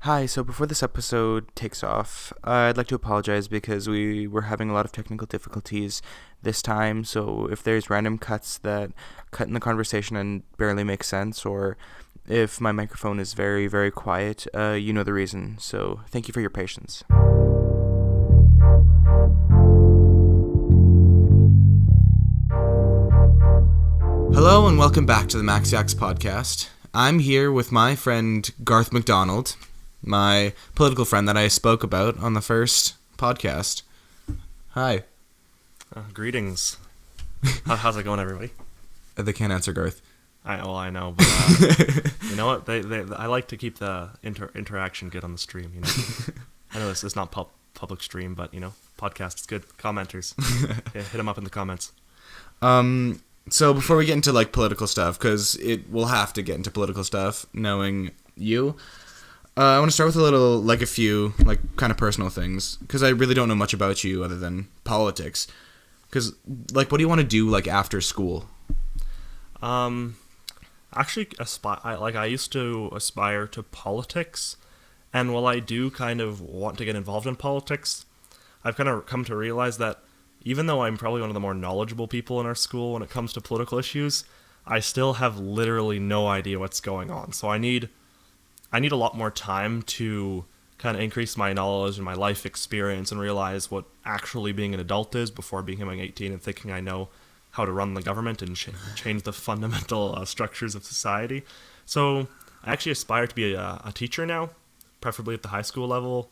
Hi, so before this episode takes off, I'd like to apologize because we were having a lot of technical difficulties this time. So if there's random cuts that cut in the conversation and barely make sense, or if my microphone is very, very quiet, you know the reason. So thank you for your patience. Hello and welcome back to the MaxYaks Podcast. I'm here with my friend Garth McDonald, my political friend that I spoke about on the first podcast. Hi. Greetings. How's it going, everybody? They can't answer Garth. I know, but you know what? I like to keep the interaction good on the stream. You know, I know this is not public stream, but you know, podcast is good. Commenters, yeah, hit them up in the comments. So before we get into like political stuff, because it will have to get into political stuff, knowing you. I want to start with a few kind of personal things, because I really don't know much about you other than politics. Because, what do you want to do, after school? Actually, I used to aspire to politics, and while I do kind of want to get involved in politics, I've kind of come to realize that even though I'm probably one of the more knowledgeable people in our school when it comes to political issues, I still have literally no idea what's going on. So I need a lot more time to kind of increase my knowledge and my life experience and realize what actually being an adult is before becoming 18 and thinking I know how to run the government and change the fundamental structures of society. So I actually aspire to be a teacher now, preferably at the high school level,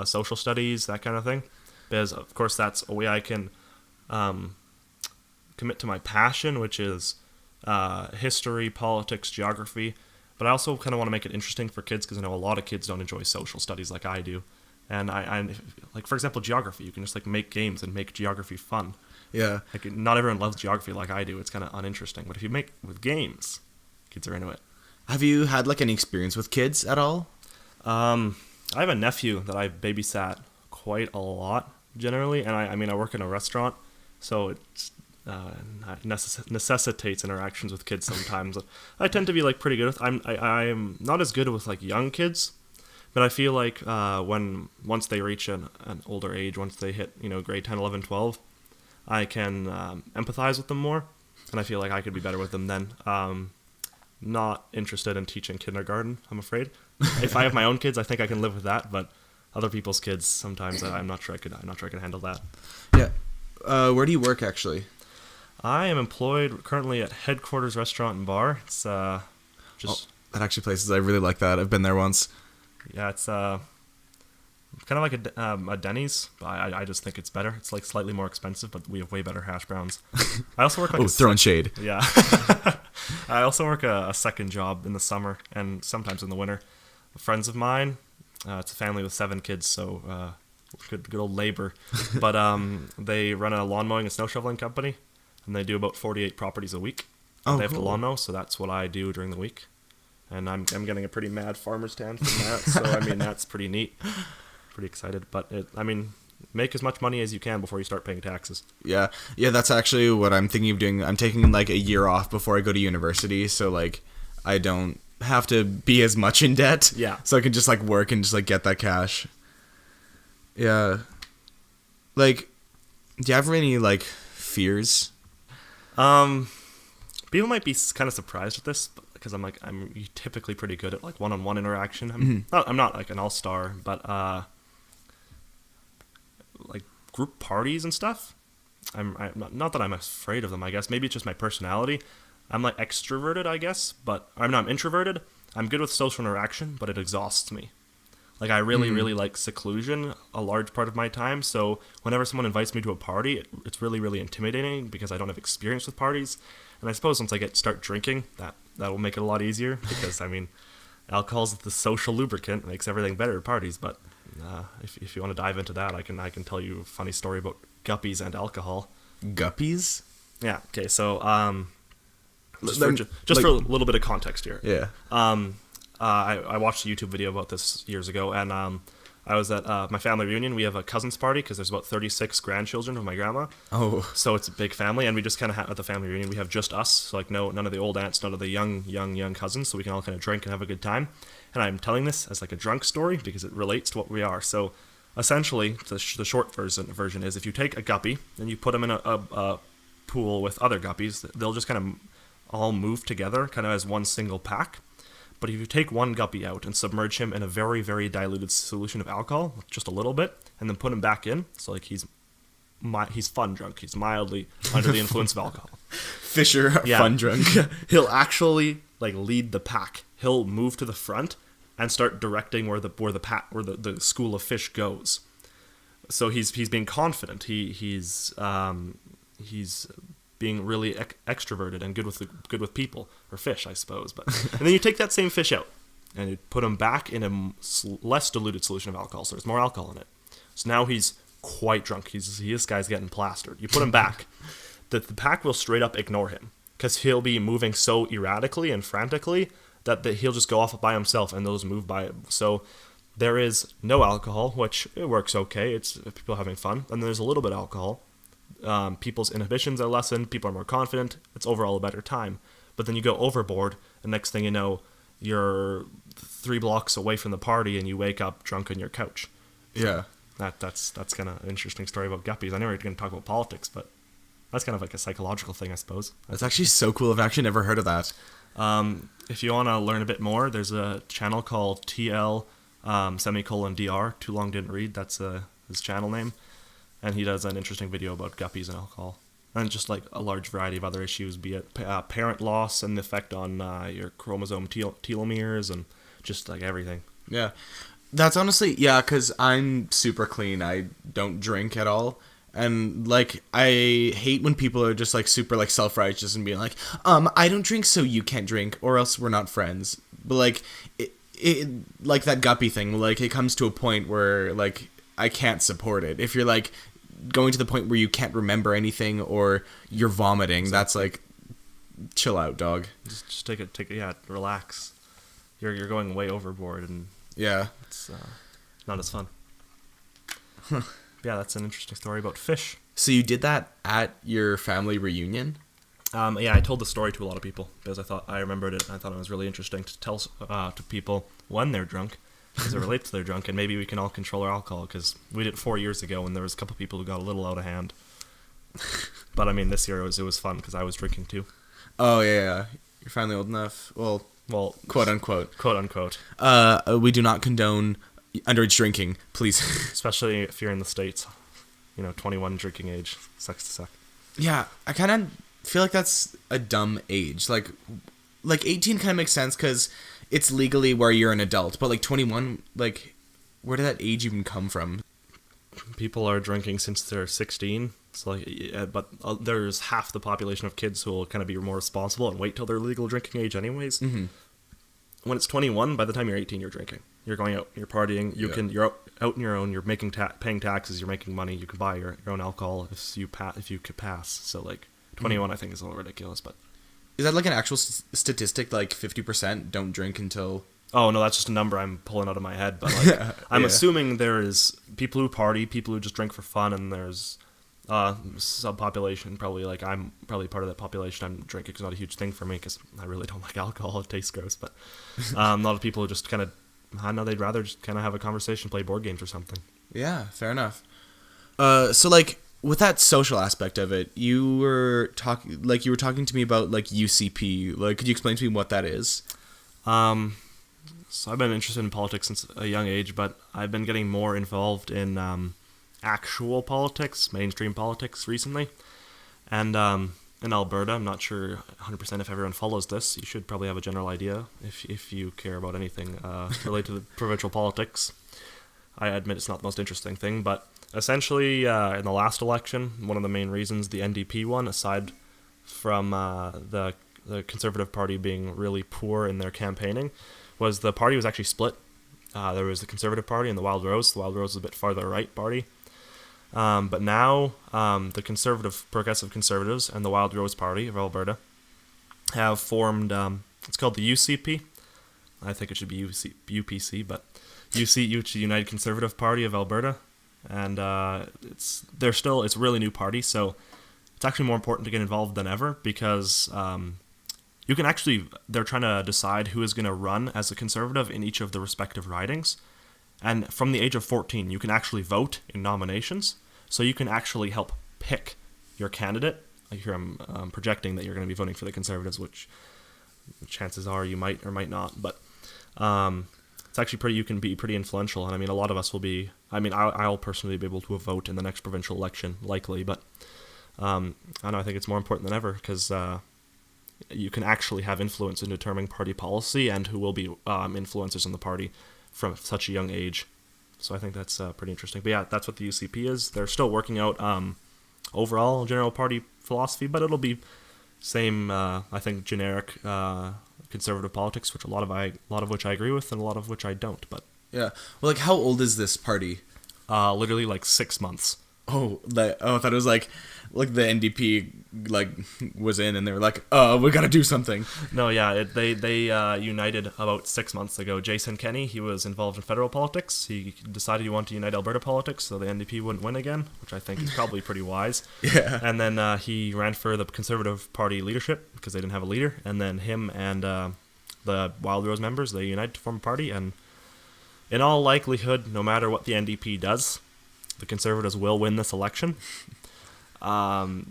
social studies, that kind of thing. Because, of course, that's a way I can commit to my passion, which is history, politics, geography. But I also kind of want to make it interesting for kids because I know a lot of kids don't enjoy social studies like I do. And I for example, geography. You can just make games and make geography fun. Yeah. Not everyone loves geography like I do. It's kind of uninteresting. But if you make with games, kids are into it. Have you had any experience with kids at all? I have a nephew that I babysat quite a lot generally, and I work in a restaurant, so it's necessitates interactions with kids sometimes. I tend to be pretty good with. I'm not as good with young kids, but I feel once they reach an older age, once they hit grade 10, 11, 12, I can empathize with them more, and I feel like I could be better with them then. Not interested in teaching kindergarten, I'm afraid. If I have my own kids, I think I can live with that, but other people's kids, sometimes I'm not sure I could handle that. Yeah. Where do you work actually? I am employed currently at Headquarters Restaurant and Bar. It's that actually places I really like that. I've been there once. Yeah, it's kind of like a Denny's, but I just think it's better. It's slightly more expensive, but we have way better hash browns. I also work throwing shade. Yeah. I also work a second job in the summer and sometimes in the winter. Friends of mine. It's a family with 7 kids, so good old labor. But they run a lawn mowing and snow shoveling company, and they do about 48 properties a week. They have to lawn mow, so that's what I do during the week. And I'm getting a pretty mad farmer's tan from that, so that's pretty neat. Pretty excited, but make as much money as you can before you start paying taxes. Yeah, that's actually what I'm thinking of doing. I'm taking a year off before I go to university, so I don't have to be as much in debt. Yeah. So I can just work and just get that cash. Yeah. Do you have any fears? People might be kind of surprised with this because I'm typically pretty good at one-on-one interaction. I'm not an all-star, but group parties and stuff. I'm not that I'm afraid of them. I guess maybe it's just my personality. I'm extroverted, I guess, but I'm introverted. I'm good with social interaction, but it exhausts me. I really like seclusion a large part of my time, so whenever someone invites me to a party, it's really, really intimidating because I don't have experience with parties. And I suppose once I start drinking, that will make it a lot easier because, alcohol's the social lubricant. It makes everything better at parties, but if you want to dive into that, I can tell you a funny story about guppies and alcohol. Guppies? Yeah, okay, so Just for a little bit of context here. Yeah. I watched a YouTube video about this years ago, and I was at my family reunion. We have a cousins party because there's about 36 grandchildren of my grandma. Oh. So it's a big family, and we just kind of at the family reunion, we have just us. So none of the old aunts, none of the young cousins, so we can all kind of drink and have a good time. And I'm telling this as like a drunk story because it relates to what we are. So essentially, the short version is if you take a guppy and you put them in a pool with other guppies, they'll just kind of all move together kind of as one single pack. But if you take one guppy out and submerge him in a very, very diluted solution of alcohol, just a little bit, and then put him back in, so like he's fun drunk, he's mildly under the influence of alcohol. Fisher, fun drunk. He'll actually like lead the pack. He'll move to the front and start directing where the school of fish goes. So he's being confident. He's being really extroverted and good with people, or fish, I suppose. But and then you take that same fish out and you put him back in a less diluted solution of alcohol, so there's more alcohol in it. So now he's quite drunk. This guy's getting plastered. You put him back, the pack will straight up ignore him because he'll be moving so erratically and frantically that he'll just go off by himself and those move by him. So there is no alcohol, which it works okay. It's people having fun, and there's a little bit of alcohol. People's inhibitions are lessened, people are more confident, it's overall a better time. But then you go overboard, and next thing you know, you're 3 blocks away from the party and you wake up drunk on your couch. Yeah. That's kind of an interesting story about guppies. I know we're going to talk about politics, but that's kind of like a psychological thing, I suppose. That's actually so cool. I've actually never heard of that. If you want to learn a bit more, there's a channel called TL _DR. Too long didn't read. That's his channel name. And he does an interesting video about guppies and alcohol. And just like a large variety of other issues, be it parent loss and the effect on your chromosome telomeres and just like everything. Yeah. That's honestly, yeah, because I'm super clean. I don't drink at all. And, like, I hate when people are just, like, super, like, self-righteous and being like, I don't drink, so you can't drink, or else we're not friends. But, like, it like that guppy thing, like, it comes to a point where, like, I can't support it. If you're, like, going to the point where you can't remember anything or you're vomiting, that's, like, chill out, dog. Just take it, yeah, relax. You're going way overboard, and yeah, it's not as fun. Yeah, that's an interesting story about fish. So you did that at your family reunion? Yeah, I told the story to a lot of people because I remembered it and I thought it was really interesting to tell to people when they're drunk, because it relates to their drunk, and maybe we can all control our alcohol, because we did it 4 years ago and there was a couple people who got a little out of hand. But I mean, this year it was fun because I was drinking too. Oh yeah, you're finally old enough. Well, quote unquote. Quote unquote. We do not condone underage drinking, please. Especially if you're in the States. 21 drinking age. Sucks to suck. Yeah, I kind of feel like that's a dumb age. Like 18 kind of makes sense because it's legally where you're an adult. But, 21, where did that age even come from? People are drinking since they're 16. So, but there's half the population of kids who will kind of be more responsible and wait till they're legal drinking age anyways. Mm-hmm. When it's 21, by the time you're 18, you're drinking. You're going out, you're partying, you're out on your own, you're making paying taxes, you're making money, you can buy your own alcohol if you could pass. So 21 I think is a little ridiculous, but is that like an actual statistic, like 50% don't drink until... Oh no, that's just a number I'm pulling out of my head, but I'm assuming there is people who party, people who just drink for fun, and there's subpopulation, probably I'm probably part of that population. I'm drinking is not a huge thing for me because I really don't like alcohol, it tastes gross, but a lot of people who just kind of, I know they'd rather just kind of have a conversation, play board games or something. Yeah, fair enough. So with that social aspect of it, you were talking to me about UCP. Could you explain to me what that is? So I've been interested in politics since a young age, but I've been getting more involved in actual politics, mainstream politics recently. And in Alberta, I'm not sure 100% if everyone follows this. You should probably have a general idea if you care about anything related to the provincial politics. I admit it's not the most interesting thing, but essentially in the last election, one of the main reasons the NDP won, aside from the Conservative Party being really poor in their campaigning, was the party was actually split. There was the Conservative Party and the Wild Rose. The Wild Rose was a bit farther right party. But now the Progressive Conservatives and the Wild Rose Party of Alberta have formed, it's called the UCP. I think it should be UPC, but UC, United Conservative Party of Alberta. And it's a really new party, so it's actually more important to get involved than ever because you can actually, they're trying to decide who is going to run as a Conservative in each of the respective ridings. And from the age of 14, you can actually vote in nominations. So you can actually help pick your candidate. Here I'm projecting that you're going to be voting for the Conservatives, which chances are you might or might not. But it's actually you can be pretty influential. And I mean, a lot of us will be, I'll personally be able to vote in the next provincial election, likely. But I don't know, I think it's more important than ever because you can actually have influence in determining party policy and who will be influencers in the party from such a young age. So I think that's pretty interesting. But yeah, that's what the UCP is. They're still working out overall general party philosophy, but it'll be same, I think, generic conservative politics, which a lot of which I agree with and a lot of which I don't. But yeah, well, like, how old is this party? Literally like 6 months. I thought it was like the NDP was in and they were like, we gotta do something. No, yeah, they united about 6 months ago. Jason Kenney, he was involved in federal politics. He decided he wanted to unite Alberta politics so the NDP wouldn't win again, which I think is probably pretty wise. Yeah. And then he ran for the Conservative Party leadership because they didn't have a leader. And then him and the Wild Rose members, they united to form a party. And in all likelihood, no matter what the NDP does, the Conservatives will win this election.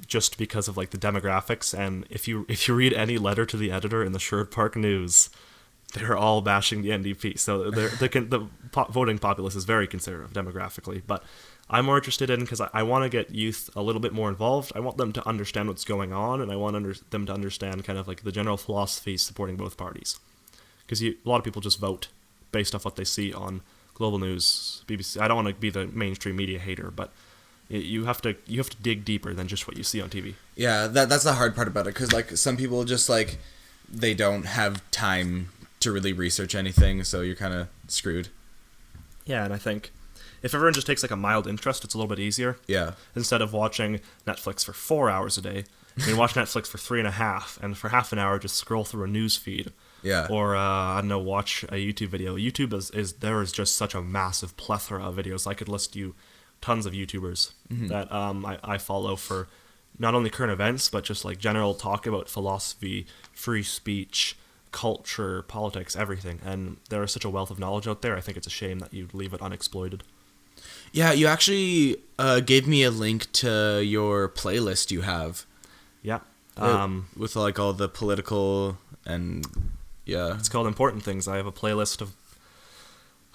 Just because of the demographics, and if you read any letter to the editor in the Sherwood Park News, they're all bashing the NDP. So the voting populace is very conservative demographically. But I'm more interested in because I want to get youth a little bit more involved. I want them to understand what's going on, and I want them to understand kind of the general philosophy supporting both parties. Because a lot of people just vote based off what they see on Global News, BBC. I don't want to be the mainstream media hater, but you have to dig deeper than just what you see on TV. Yeah, that's the hard part about it, because some people just they don't have time to really research anything, so you're kind of screwed. Yeah, and I think if everyone just takes a mild interest, it's a little bit easier. Yeah. Instead of watching Netflix for 4 hours a day, you can watch Netflix for 3.5, and for half an hour just scroll through a news feed. Yeah. Or I don't know, watch a YouTube video. YouTube is just such a massive plethora of videos. I could list you tons of YouTubers that I follow for not only current events, but just general talk about philosophy, free speech, culture, politics, everything. And there is such a wealth of knowledge out there. I think it's a shame that you leave it unexploited. Yeah, you actually gave me a link to your playlist you have. Yeah. With all the political and yeah. It's called Important Things. I have a playlist of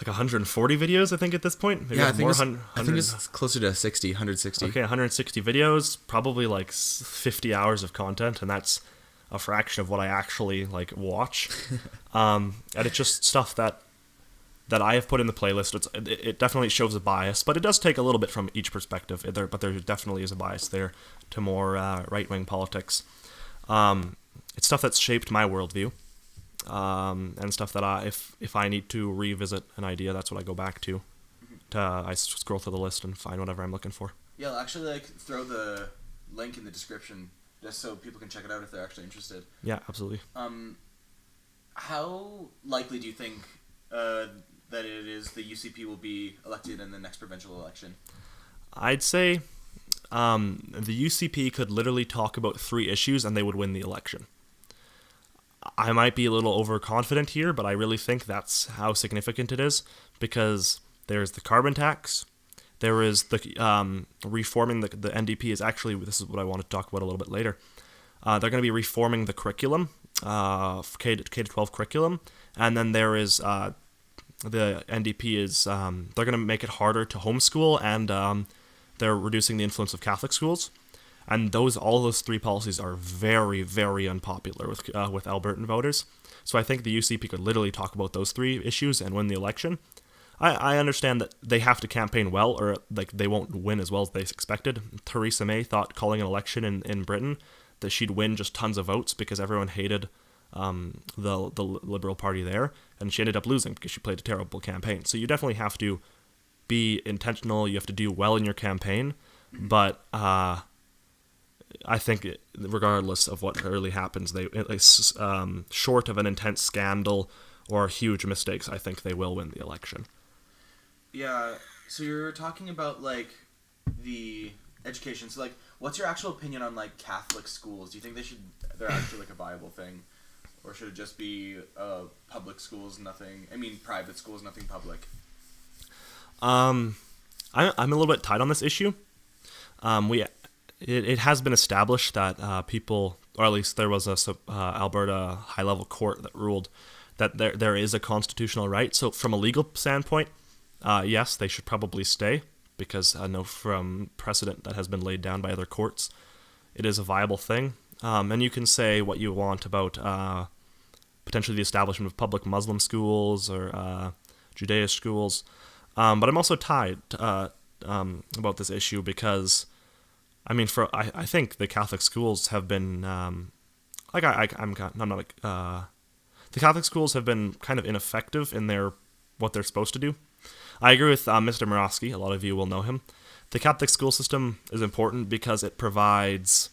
140 videos, I think, at this point. Maybe yeah, I think more, it's closer to 160. Okay, 160 videos, probably 50 hours of content, and that's a fraction of what I actually watch. And it's just stuff that I have put in the playlist. It definitely shows a bias, but it does take a little bit from each perspective. But there definitely is a bias there to more right-wing politics. It's stuff that's shaped my worldview. And stuff that if I need to revisit an idea, that's what I go back to. I scroll through the list and find whatever I'm looking for. Yeah, I'll actually throw the link in the description just so people can check it out if they're actually interested. Yeah, absolutely. How likely do you think that it is the UCP will be elected in the next provincial election? I'd say the UCP could literally talk about 3 issues and they would win the election. I might be a little overconfident here, but I really think that's how significant it is, because there's the carbon tax, there is the reforming the NDP is actually, this is what I want to talk about a little bit later. They're going to be reforming the curriculum, K-12 curriculum, and then there is the NDP is they're going to make it harder to homeschool, and they're reducing the influence of Catholic schools. And all those 3 policies are very, very unpopular with Albertan voters. So I think the UCP could literally talk about those 3 issues and win the election. I understand that they have to campaign well, or they won't win as well as they expected. Theresa May thought calling an election in Britain that she'd win just tons of votes because everyone hated the Liberal Party there, and she ended up losing because she played a terrible campaign. So you definitely have to be intentional. You have to do well in your campaign, but I think regardless of what really happens, short of an intense scandal or huge mistakes, I think they will win the election. Yeah, so you're talking about the education. So what's your actual opinion on Catholic schools? Do you think they're actually a viable thing? Or should it just be public schools, nothing... I mean, private schools, nothing public? I'm a little bit tight on this issue. It has been established that people, or at least there was a Alberta high-level court that ruled that there is a constitutional right. So from a legal standpoint, yes, they should probably stay, because I know from precedent that has been laid down by other courts, it is a viable thing. And you can say what you want about potentially the establishment of public Muslim schools or Judaist schools, but I'm also tied about this issue because, I mean, I think the Catholic schools have been the Catholic schools have been kind of ineffective in what they're supposed to do. I agree with Mr. Murawski. A lot of you will know him. The Catholic school system is important because it provides,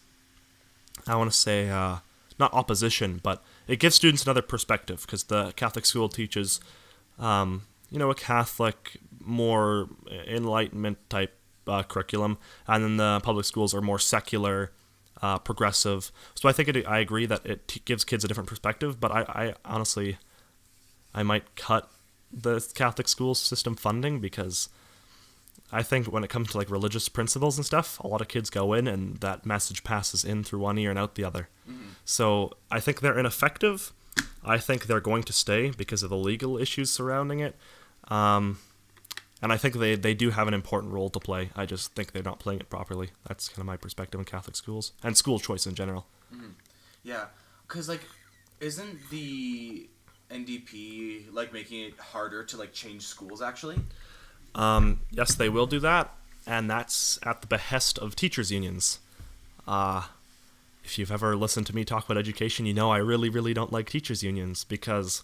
I want to say, not opposition, but it gives students another perspective, because the Catholic school teaches, a Catholic, more Enlightenment type curriculum, and then the public schools are more secular, progressive. So I think I agree that it gives kids a different perspective, but I honestly, I might cut the Catholic school system funding, because I think when it comes to like religious principles and stuff, a lot of kids go in and that message passes in through one ear and out the other. Mm-hmm. So I think they're ineffective. I think they're going to stay because of the legal issues surrounding it. And I think they do have an important role to play. I just think they're not playing it properly. That's kind of my perspective on Catholic schools and school choice in general. Mm-hmm. Yeah, because like, isn't the NDP like making it harder to like change schools actually? Yes, they will do that, and that's at the behest of teachers' unions. If you've ever listened to me talk about education, you know I really, really don't like teachers' unions, because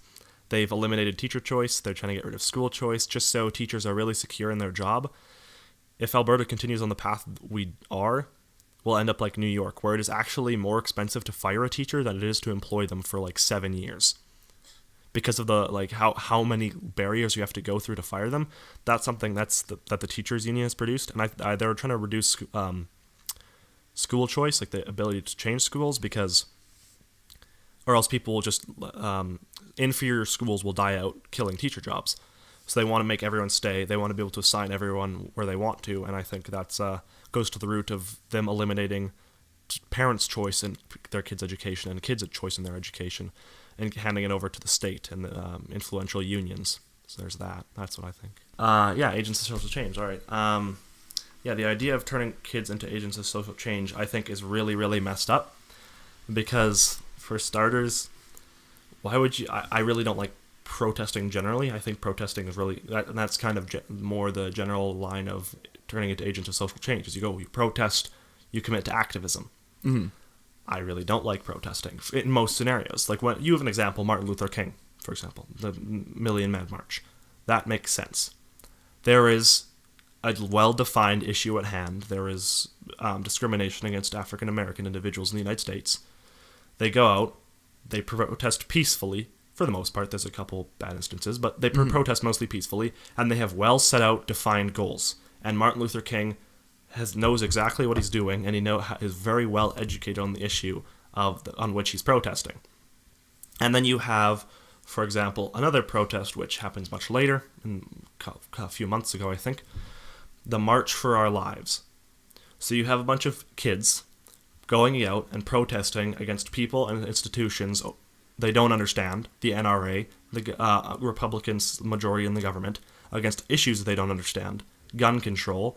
they've eliminated teacher choice. They're trying to get rid of school choice just so teachers are really secure in their job. If Alberta continues on the path we are, we'll end up like New York, where it is actually more expensive to fire a teacher than it is to employ them for like 7 years. Because of the like how many barriers you have to go through to fire them. That's something that the teachers union has produced, and they're trying to reduce school choice, like the ability to change schools, or else people will just inferior schools will die out, killing teacher jobs. So they want to make everyone stay. They want to be able to assign everyone where they want to, and I think that's goes to the root of them eliminating parents' choice in their kids' education and kids' choice in their education, and handing it over to the state and the influential unions. So there's that. That's what I think. Agents of social change. All right. The idea of turning kids into agents of social change, I think, is really, really messed up. Because, for starters, why would you... I really don't like protesting generally. I think protesting is really... that's kind of more the general line of turning into agents of social change. Is you protest, you commit to activism. Mm-hmm. I really don't like protesting in most scenarios. Like when you have an example, Martin Luther King, for example, the Million Man March. That makes sense. There is a well-defined issue at hand. There is discrimination against African American individuals in the United States. They go out, they protest peacefully. For the most part, there's a couple bad instances, but they protest mostly peacefully, and they have well set out, defined goals. And Martin Luther King knows exactly what he's doing, and is very well educated on the issue on which he's protesting. And then you have, for example, another protest which happens much later, a few months ago, I think, the March for Our Lives. So you have a bunch of kids going out and protesting against people and institutions they don't understand, the NRA, the Republicans' majority in the government, against issues they don't understand, gun control.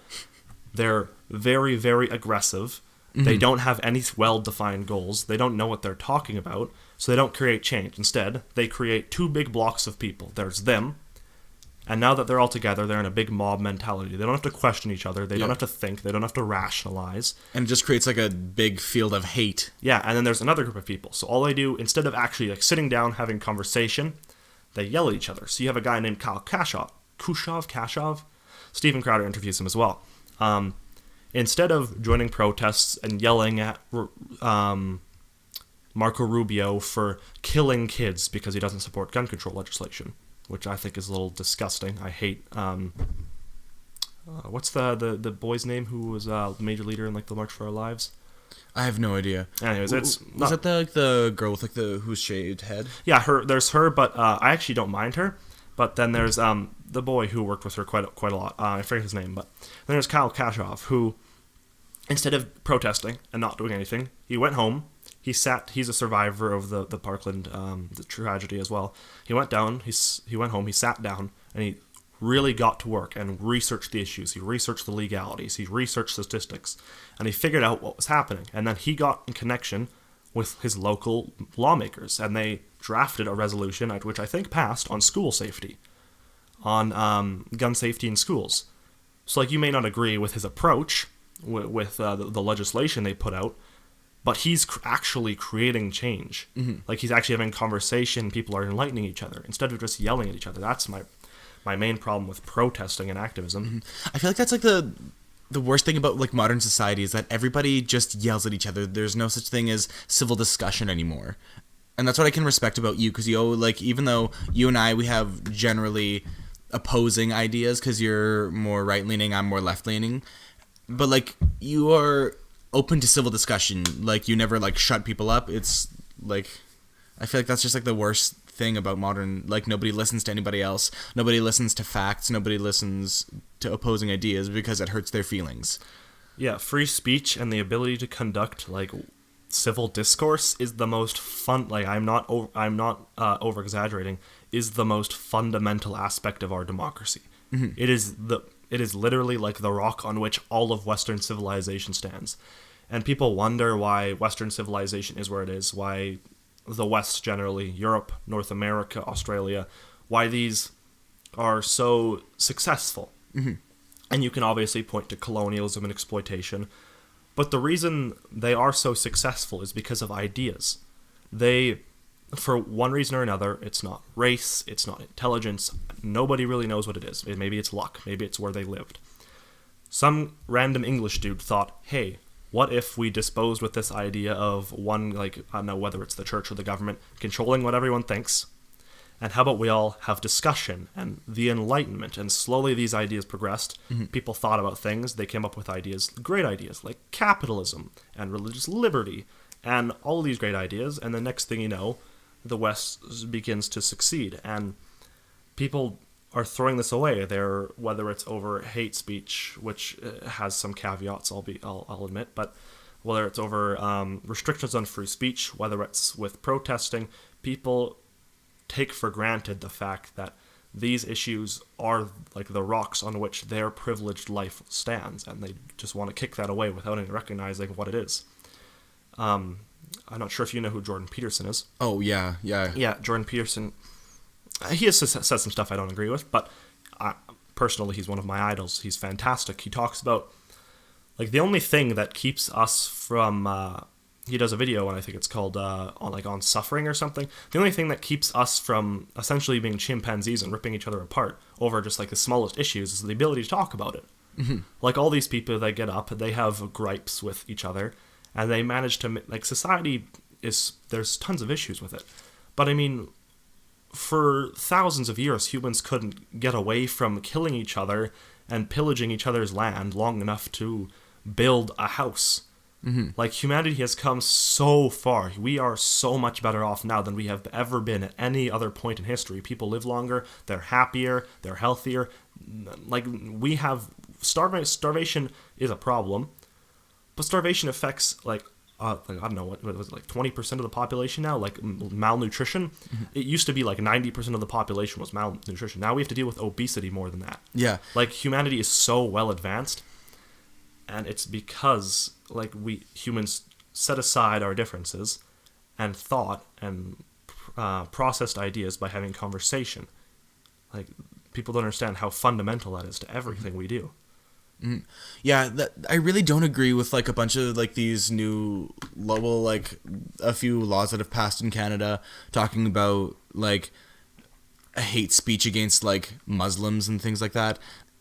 They're very, very aggressive. Mm-hmm. They don't have any well-defined goals. They don't know what they're talking about, so they don't create change. Instead, they create two big blocks of people. There's them, and now that they're all together, they're in a big mob mentality. They don't have to question each other. They don't have to think. They don't have to rationalize. And it just creates like a big field of hate. Yeah, and then there's another group of people. So all they do, instead of actually like sitting down, having conversation, they yell at each other. So you have a guy named Kyle Kashov. Stephen Crowder interviews him as well. Instead of joining protests and yelling at Marco Rubio for killing kids because he doesn't support gun control legislation, which I think is a little disgusting. I hate... what's the boy's name who was the major leader in like the March for Our Lives? I have no idea. Anyways, it's Was not, that the girl with like the who's shaved head? yeah, there's her, but I actually don't mind her. But then there's the boy who worked with her quite a lot. I forget his name, but then there's Kyle Kashoff, who instead of protesting and not doing anything, he went home. He's a survivor of the Parkland the tragedy as well. He went down. He went home. He sat down and he really got to work and researched the issues. He researched the legalities. He researched statistics, and he figured out what was happening. And then he got in connection with his local lawmakers, and they drafted a resolution which I think passed on school safety, on gun safety in schools. So, like, you may not agree with his approach with the legislation they put out, but he's actually creating change. Mm-hmm. Like, he's actually having conversation. People are enlightening each other instead of just yelling at each other. That's my main problem with protesting and activism. Mm-hmm. I feel like that's like the worst thing about like modern society is that everybody just yells at each other. There's no such thing as civil discussion anymore. And that's what I can respect about you, because like, even though you and I, we have generally opposing ideas, because you're more right-leaning, I'm more left-leaning, but like, you are open to civil discussion. Like, you never like shut people up. It's like, I feel like that's just like the worst thing about modern, like, nobody listens to anybody else, nobody listens to facts, nobody listens to opposing ideas because it hurts their feelings. Yeah, free speech and the ability to conduct like civil discourse is the most fun. Like, I'm not over exaggerating. Is the most fundamental aspect of our democracy. Mm-hmm. It is literally like the rock on which all of Western civilization stands, and people wonder why Western civilization is where it is. Why the West generally, Europe, North America, Australia, why these are so successful. Mm-hmm. And you can obviously point to colonialism and exploitation, but the reason they are so successful is because of ideas. They, for one reason or another, it's not race, it's not intelligence, nobody really knows what it is. Maybe it's luck, maybe it's where they lived. Some random English dude thought, hey, what if we disposed with this idea of one, like, I don't know, whether it's the church or the government, controlling what everyone thinks, and how about we all have discussion and the Enlightenment? And slowly these ideas progressed. Mm-hmm. People thought about things. They came up with ideas, great ideas, like capitalism and religious liberty and all of these great ideas. And the next thing you know, the West begins to succeed. And people are throwing this away. Whether it's over hate speech, which has some caveats, I'll admit, but whether it's over restrictions on free speech, whether it's with protesting, people take for granted the fact that these issues are like the rocks on which their privileged life stands, and they just want to kick that away without even recognizing what it is. I'm not sure if you know who Jordan Peterson is. Oh, yeah. Yeah, Jordan Peterson, he has said some stuff I don't agree with, but personally, he's one of my idols. He's fantastic. He talks about, like, the only thing that keeps us from... he does a video, and I think it's called on suffering or something. The only thing that keeps us from essentially being chimpanzees and ripping each other apart over just like the smallest issues is the ability to talk about it. Mm-hmm. Like, all these people, they get up, they have gripes with each other, and they manage to, like, society there's tons of issues with it. But I mean, for thousands of years, humans couldn't get away from killing each other and pillaging each other's land long enough to build a house. Mm-hmm. Like, humanity has come so far. We are so much better off now than we have ever been at any other point in history. People live longer, they're happier, they're healthier. Like, we have... Starvation is a problem, but starvation affects, like, I don't know, what was it, like 20% of the population now? Like, malnutrition? Mm-hmm. It used to be like 90% of the population was malnutrition. Now we have to deal with obesity more than that. Yeah. Like, humanity is so well advanced, and it's because, like, we humans set aside our differences and thought and processed ideas by having conversation. Like, people don't understand how fundamental that is to everything we do. Mm-hmm. Yeah, I really don't agree with, like, a bunch of, like, these new, well, like, a few laws that have passed in Canada talking about, like, hate speech against, like, Muslims and things like that.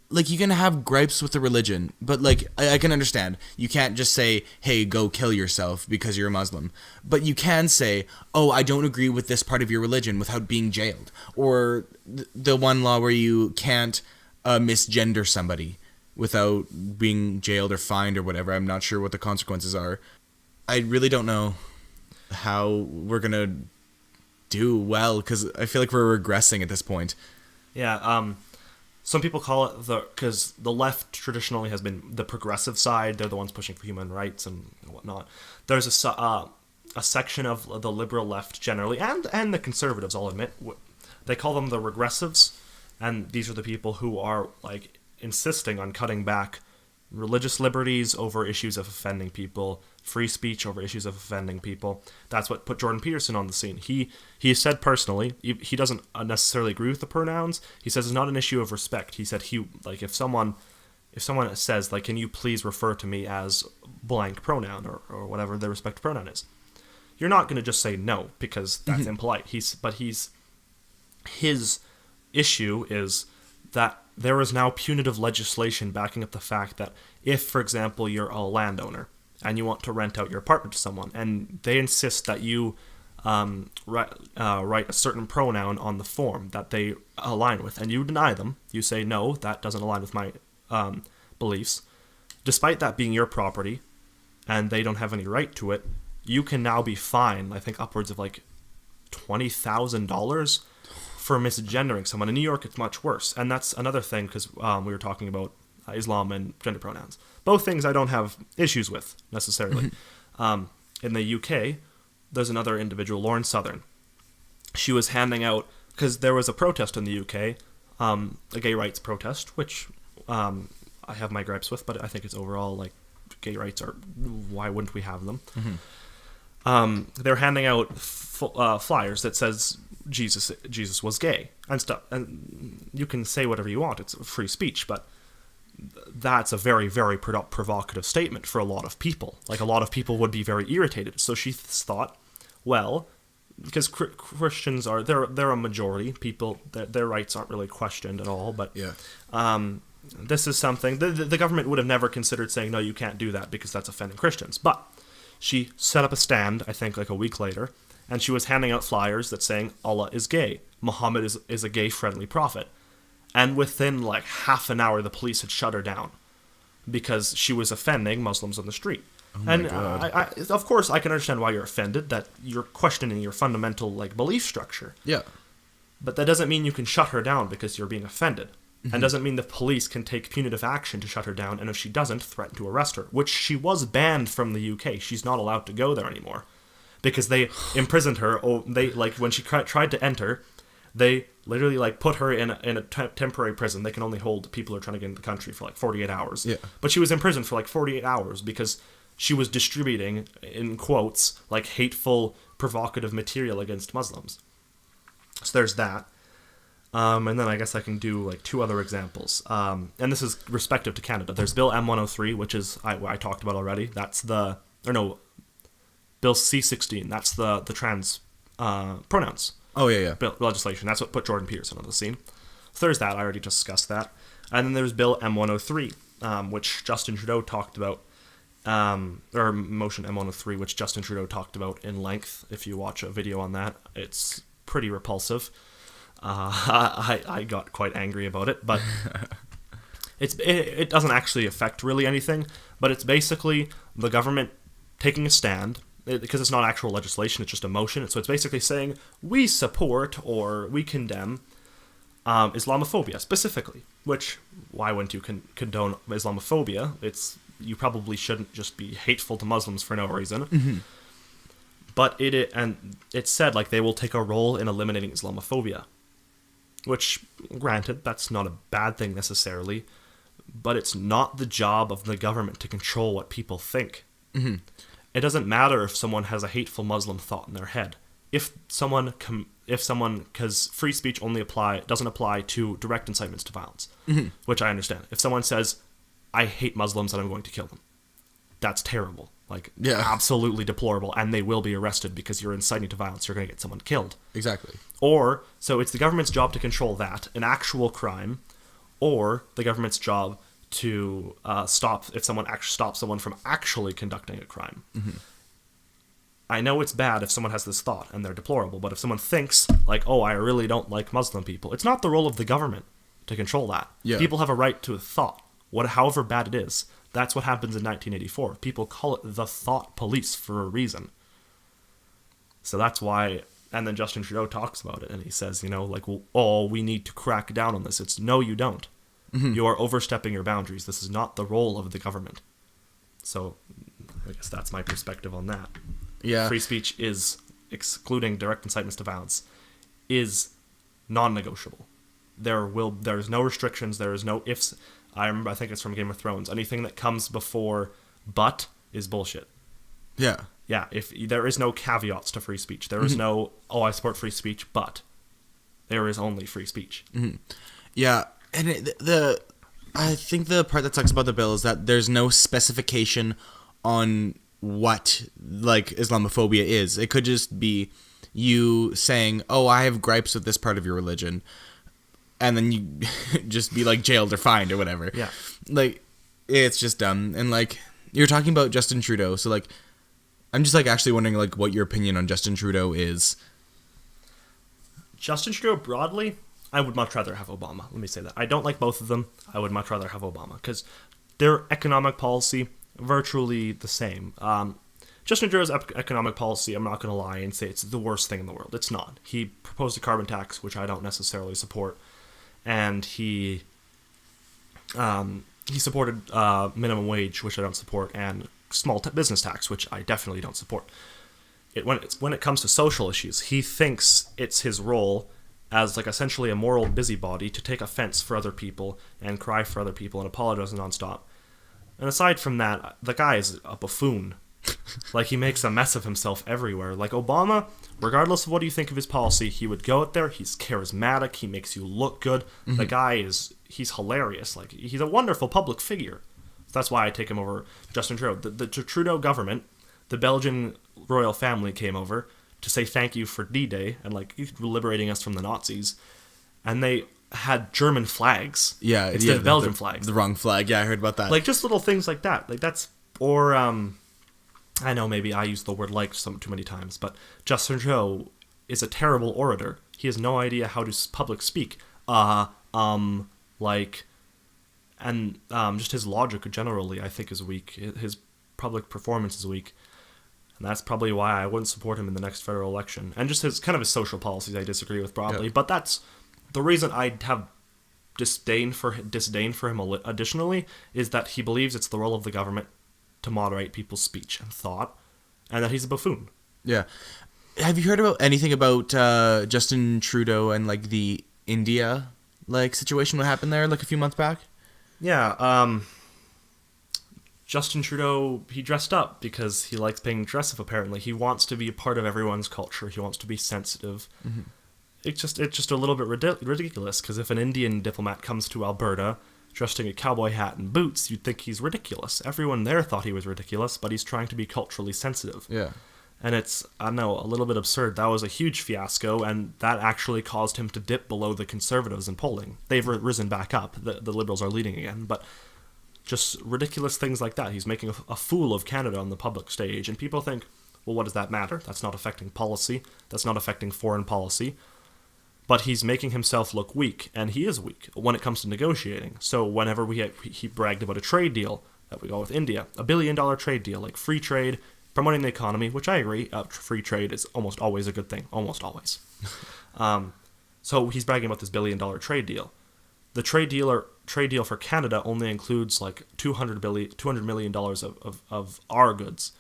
Like, you can have gripes with the religion, but, like, I can understand. You can't just say, hey, go kill yourself because you're a Muslim. But you can say, oh, I don't agree with this part of your religion without being jailed. Or the one law where you can't misgender somebody without being jailed or fined or whatever. I'm not sure what the consequences are. I really don't know how we're gonna do well, because I feel like we're regressing at this point. Yeah, some people call it because the left traditionally has been the progressive side. They're the ones pushing for human rights and whatnot. There's a section of the liberal left generally, and the conservatives, I'll admit, they call them the regressives, and these are the people who are like insisting on cutting back religious liberties over issues of offending people, free speech over issues of offending people. That's what put Jordan Peterson on the scene. He said personally, he doesn't necessarily agree with the pronouns. He says it's not an issue of respect. He said if someone says like, can you please refer to me as blank pronoun or whatever their respective pronoun is, you're not going to just say no because that's impolite. His issue is that there is now punitive legislation backing up the fact that if, for example, you're a landowner and you want to rent out your apartment to someone, and they insist that you write a certain pronoun on the form that they align with, and you deny them, you say, no, that doesn't align with my beliefs, despite that being your property, and they don't have any right to it, you can now be fined, I think, upwards of like $20,000 for misgendering someone. In New York, it's much worse. And that's another thing, because we were talking about Islam and gender pronouns. Both things I don't have issues with, necessarily. In the UK, there's another individual, Lauren Southern. She was handing out, because there was a protest in the UK, a gay rights protest, which I have my gripes with, but I think it's overall, like, gay rights are, why wouldn't we have them? They're handing out flyers that says Jesus was gay and stuff, and you can say whatever you want, it's free speech, but that's a very, very provocative statement for a lot of people. Like, a lot of people would be very irritated. So she thought, well, because Christians are they're a majority, people their rights aren't really questioned at all, but this is something the government would have never considered saying, no, you can't do that because that's offending Christians. But she set up a stand, I think like a week later, and she was handing out flyers that saying Allah is gay, Muhammad is a gay-friendly prophet. And within like half an hour, the police had shut her down because she was offending Muslims on the street. Oh my God. I, of course, I can understand why you're offended, that you're questioning your fundamental like belief structure. Yeah. But that doesn't mean you can shut her down because you're being offended. And doesn't mean the police can take punitive action to shut her down, and if she doesn't, threaten to arrest her, which she was banned from the UK. She's not allowed to go there anymore because they imprisoned her. They like when she tried to enter, they literally like put her in a temporary prison. They can only hold people who are trying to get into the country for like 48 hours. Yeah. But she was in prison for like 48 hours because she was distributing, in quotes, like hateful, provocative material against Muslims. So there's that. And then I guess I can do like two other examples. And this is respective to Canada. There's Bill M103, which is I talked about already. That's Bill C16. That's the trans pronouns. Oh, yeah. Bill legislation. That's what put Jordan Peterson on the scene. So there's that. I already discussed that. And then there's Bill M103, which Justin Trudeau talked about. Or Motion M103, which Justin Trudeau talked about in length. If you watch a video on that, it's pretty repulsive. I got quite angry about it, but it doesn't actually affect really anything, but it's basically the government taking a stand, because it's not actual legislation, it's just a motion, so it's basically saying, we support or we condemn Islamophobia, specifically, which, why wouldn't you condone Islamophobia? You probably shouldn't just be hateful to Muslims for no reason. Mm-hmm. But it said, like, they will take a role in eliminating Islamophobia. Which, granted, that's not a bad thing necessarily, but it's not the job of the government to control what people think. Mm-hmm. It doesn't matter if someone has a hateful Muslim thought in their head. Because free speech doesn't apply to direct incitements to violence, which I understand. If someone says, I hate Muslims and I'm going to kill them, that's terrible. Like, absolutely deplorable, and they will be arrested because you're inciting to violence. You're going to get someone killed. Exactly. So it's the government's job to control that, an actual crime, or the government's job to stop someone from actually conducting a crime. Mm-hmm. I know it's bad if someone has this thought and they're deplorable, but if someone thinks, like, oh, I really don't like Muslim people, it's not the role of the government to control that. Yeah. People have a right to a thought, however bad it is. That's what happens in 1984. People call it the thought police for a reason. So that's why, and then Justin Trudeau talks about it, and he says, like, well, oh, we need to crack down on this. It's, no, you don't. You are overstepping your boundaries. This is not the role of the government. So I guess that's my perspective on that. Yeah. Free speech is, excluding direct incitements to violence, is non-negotiable. There's no restrictions. There is no ifs. I think it's from Game of Thrones. Anything that comes before "but" is bullshit. Yeah. Yeah. If there is no caveats to free speech, there is no I support free speech, but there is only free speech. Yeah, and I think the part that sucks about the bill is that there's no specification on what like Islamophobia is. It could just be you saying, "Oh, I have gripes with this part of your religion." And then you just be like jailed or fined or whatever. Yeah. Like, it's just dumb. And like, you're talking about Justin Trudeau. So like, I'm just like actually wondering like what your opinion on Justin Trudeau is. Justin Trudeau broadly, I would much rather have Obama. Let me say that. I don't like both of them. I would much rather have Obama because their economic policy virtually the same. Justin Trudeau's economic policy, I'm not going to lie and say it's the worst thing in the world. It's not. He proposed a carbon tax, which I don't necessarily support. And he supported minimum wage, which I don't support, and small business tax, which I definitely don't support. When it comes to social issues, he thinks it's his role as like essentially a moral busybody to take offense for other people and cry for other people and apologize nonstop. And aside from that, the guy is a buffoon. Like, he makes a mess of himself everywhere. Like, Obama, regardless of what you think of his policy, he would go out there, he's charismatic, he makes you look good. The guy he's hilarious. Like, he's a wonderful public figure. So that's why I take him over Justin Trudeau. The Trudeau government, the Belgian royal family came over to say thank you for D-Day and, like, liberating us from the Nazis. And they had German flags. Yeah. Instead of Belgian flags. The wrong flag. Yeah, I heard about that. Like, just little things like that. Like, that's... Or, I know maybe I use the word like too many times, but Justin Trudeau is a terrible orator. He has no idea how to public speak. Just his logic generally, I think, is weak. His public performance is weak. And that's probably why I wouldn't support him in the next federal election. And just his social policies I disagree with broadly. Yeah. But that's the reason I have disdain for him additionally, is that he believes it's the role of the government to moderate people's speech and thought, and that he's a buffoon. Yeah. Have you heard about anything about Justin Trudeau and like the India situation? What happened there like a few months back? Yeah. Justin Trudeau, he dressed up because he likes being dressed up. Apparently, he wants to be a part of everyone's culture. He wants to be sensitive. Mm-hmm. It's just a little bit ridiculous because if an Indian diplomat comes to Alberta dressed in a cowboy hat and boots, you'd think he's ridiculous. Everyone there thought he was ridiculous, but he's trying to be culturally sensitive. Yeah. And it's, I don't know, a little bit absurd. That was a huge fiasco, and that actually caused him to dip below the Conservatives in polling. They've risen back up. The Liberals are leading again, but just ridiculous things like that. He's making a fool of Canada on the public stage, and people think, well, what does that matter? That's not affecting policy. That's not affecting foreign policy. But he's making himself look weak, and he is weak when it comes to negotiating. So whenever he bragged about a trade deal that we got with India, $1 billion trade deal, like free trade, promoting the economy, which I agree, free trade is almost always a good thing, almost always. So he's bragging about this $1 billion trade deal. The trade deal for Canada only includes like $200 million of our goods.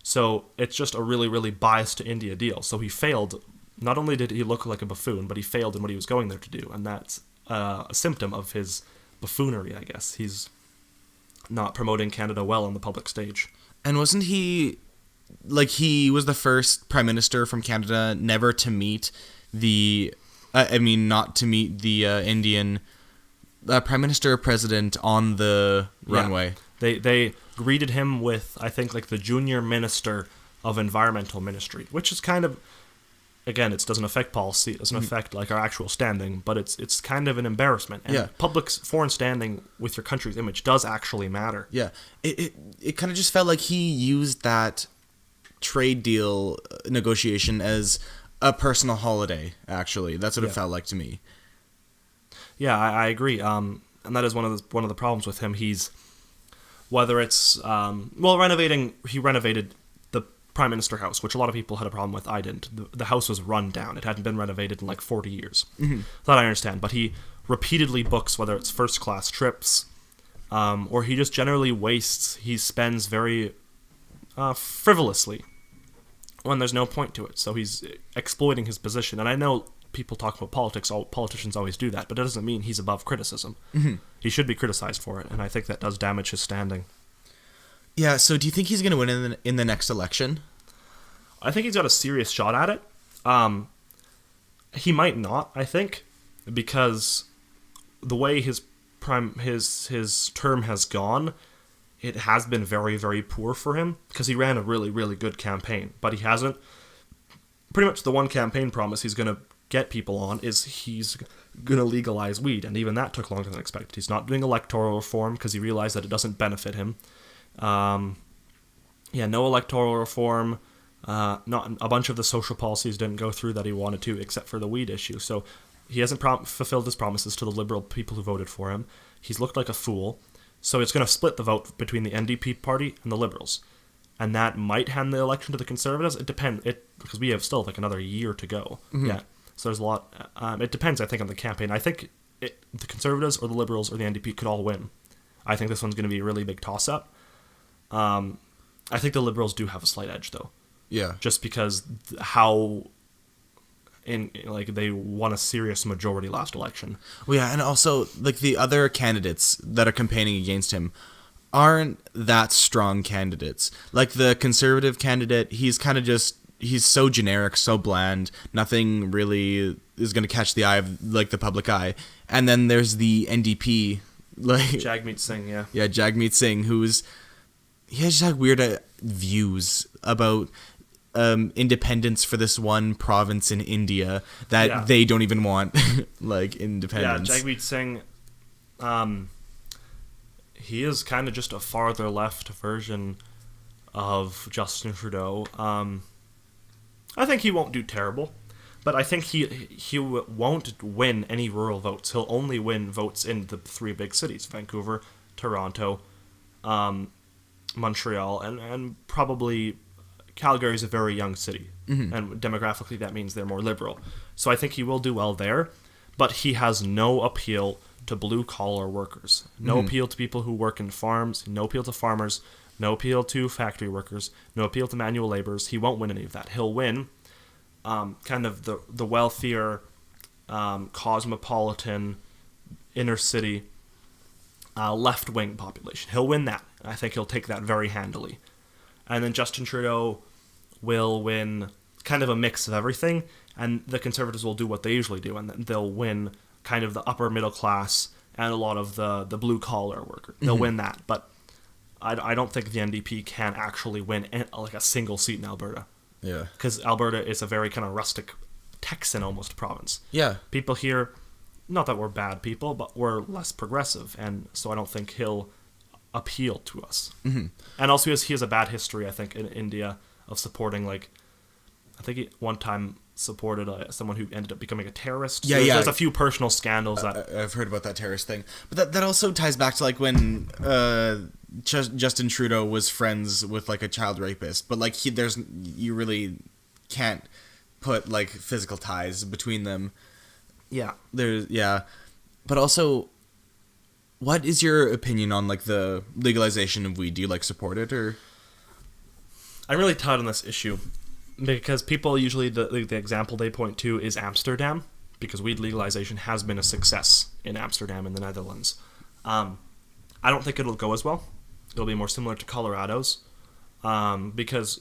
So it's just a really, really biased to India deal. So he failed. Not only did he look like a buffoon, but he failed in what he was going there to do. And that's a symptom of his buffoonery, I guess. He's not promoting Canada well on the public stage. And wasn't he, he was the first prime minister from Canada never to meet not to meet the Indian prime minister or president on the runway. They greeted him with, I think, the junior minister of environmental ministry, which is kind of, again, it doesn't affect policy, it doesn't affect our actual standing, but it's kind of an embarrassment. And public's foreign standing with your country's image does actually matter. Yeah, it kind of just felt like he used that trade deal negotiation as a personal holiday. Actually, that's what it felt like to me. Yeah, I agree. And that is one of the problems with him. whether it's he renovated the Prime Minister house, which a lot of people had a problem with. I didn't. The house was run down. It hadn't been renovated in like 40 years. Mm-hmm. That I understand. But he repeatedly books, whether it's first class trips, or he just generally wastes. He spends very frivolously when there's no point to it. So he's exploiting his position. And I know people talk about politics. All politicians always do that, but it doesn't mean he's above criticism. Mm-hmm. He should be criticized for it, and I think that does damage his standing. Yeah, so do you think he's going to win in the next election? I think he's got a serious shot at it. He might not, I think, because the way his term has gone, it has been very, very poor for him, because he ran a really, really good campaign, but he hasn't. Pretty much the one campaign promise he's going to get people on is he's going to legalize weed, and even that took longer than expected. He's not doing electoral reform because he realized that it doesn't benefit him. No electoral reform. Not a bunch of the social policies didn't go through that he wanted to, except for the weed issue. So he hasn't fulfilled his promises to the Liberal people who voted for him. He's looked like a fool. So it's going to split the vote between the NDP party and the Liberals, and that might hand the election to the Conservatives. It depends, because we have still like another year to go. Mm-hmm. Yeah, so there's a lot. It depends, I think, on the campaign. I think the Conservatives or the Liberals or the NDP could all win. I think this one's going to be a really big toss-up. I think the Liberals do have a slight edge, though. Yeah. Just because they won a serious majority last election. Well, yeah, and also like the other candidates that are campaigning against him aren't that strong candidates. Like the Conservative candidate, he's so generic, so bland. Nothing really is going to catch the eye of like the public eye. And then there's the NDP, like Jagmeet Singh, yeah. Yeah, Jagmeet Singh, he has just like weird views about independence for this one province in India that they don't even want, like independence. Yeah, Jagmeet Singh, he is kind of just a farther left version of Justin Trudeau. I think he won't do terrible, but I think he won't win any rural votes. He'll only win votes in the three big cities: Vancouver, Toronto, Montreal, and probably Calgary is a very young city, mm-hmm. and demographically that means they're more liberal. So I think he will do well there, but he has no appeal to blue-collar workers, no mm-hmm. appeal to people who work in farms, no appeal to farmers, no appeal to factory workers, no appeal to manual laborers. He won't win any of that. He'll win kind of the wealthier, cosmopolitan, inner-city, left-wing population. He'll win that. I think he'll take that very handily. And then Justin Trudeau will win kind of a mix of everything, and the Conservatives will do what they usually do, and they'll win kind of the upper middle class and a lot of the blue-collar worker. They'll mm-hmm. win that, but I don't think the NDP can actually win like a single seat in Alberta. Yeah. Because Alberta is a very kind of rustic, Texan-almost province. Yeah. People here, not that we're bad people, but we're less progressive, and so I don't think he'll appeal to us. Mm-hmm. And also he has a bad history, I think, in India of supporting, like, I think he one time supported someone who ended up becoming a terrorist. Yeah, so there's a few personal scandals that I've heard about that terrorist thing. But that also ties back to like when Justin Trudeau was friends with like a child rapist, but like you really can't put like physical ties between them. Yeah. But also, what is your opinion on like the legalization of weed? Do you like support it or? I'm really tight on this issue because people usually the example they point to is Amsterdam, because weed legalization has been a success in Amsterdam in the Netherlands. I don't think it'll go as well. It'll be more similar to Colorado's, because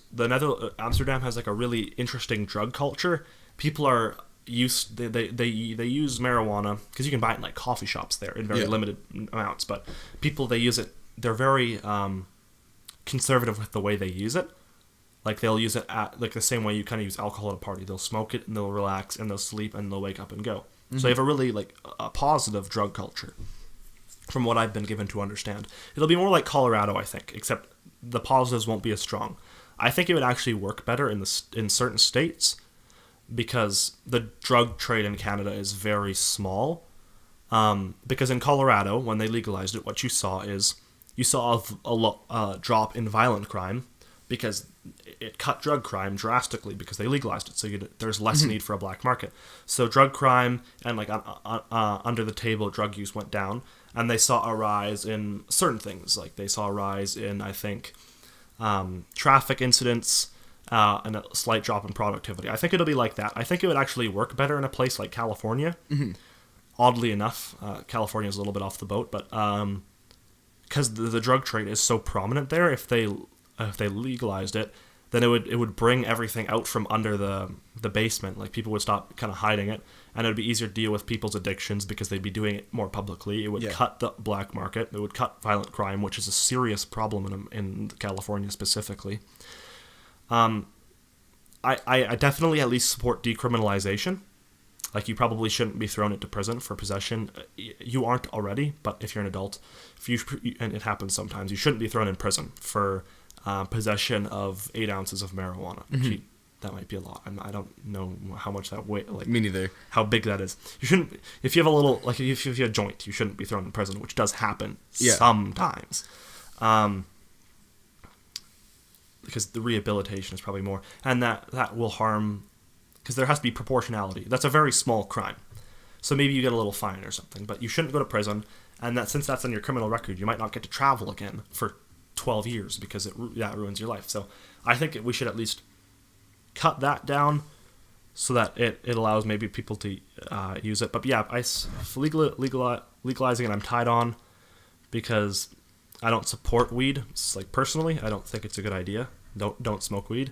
Amsterdam has like a really interesting drug culture. People are used they use marijuana because you can buy it in like coffee shops there in very limited amounts, but people they use it. They're very conservative with the way they use it. Like they'll use it at like the same way you kind of use alcohol at a party. They'll smoke it and they'll relax and they'll sleep and they'll wake up and go. Mm-hmm. So they have a really like a positive drug culture, from what I've been given to understand. It'll be more like Colorado, I think, except the positives won't be as strong. I think it would actually work better in certain states because the drug trade in Canada is very small. Because in Colorado, when they legalized it, what you saw is you saw a drop in violent crime because it cut drug crime drastically because they legalized it. So there's less need for a black market. So drug crime and like under the table drug use went down, and they saw a rise in certain things. Like they saw a rise in, I think, traffic incidents and a slight drop in productivity. I think it'll be like that. I think it would actually work better in a place like California. Oddly enough, California is a little bit off the boat, but because the drug trade is so prominent there, if they legalized it, then it would bring everything out from under the basement. Like people would stop kind of hiding it, and it would be easier to deal with people's addictions because they'd be doing it more publicly. It would cut the black market. It would cut violent crime, which is a serious problem in California specifically. I definitely at least support decriminalization. Like, you probably shouldn't be thrown into prison for possession. You aren't already, but if you're an adult, and it happens sometimes, you shouldn't be thrown in prison for possession of 8 ounces of marijuana. Actually, that might be a lot. I don't know how much that weight. Like, me neither. How big that is. You shouldn't. If you have a little, like, if you have a joint, you shouldn't be thrown in prison, which does happen sometimes. Because the rehabilitation is probably more, and that will harm. Because there has to be proportionality. That's a very small crime. So maybe you get a little fine or something, but you shouldn't go to prison, and that since that's on your criminal record, you might not get to travel again for 12 years because that ruins your life. So I think we should at least cut that down so that it allows maybe people to use it. But yeah, legalizing it I'm tied on because I don't support weed. It's like, personally, I don't think it's a good idea. Don't smoke weed.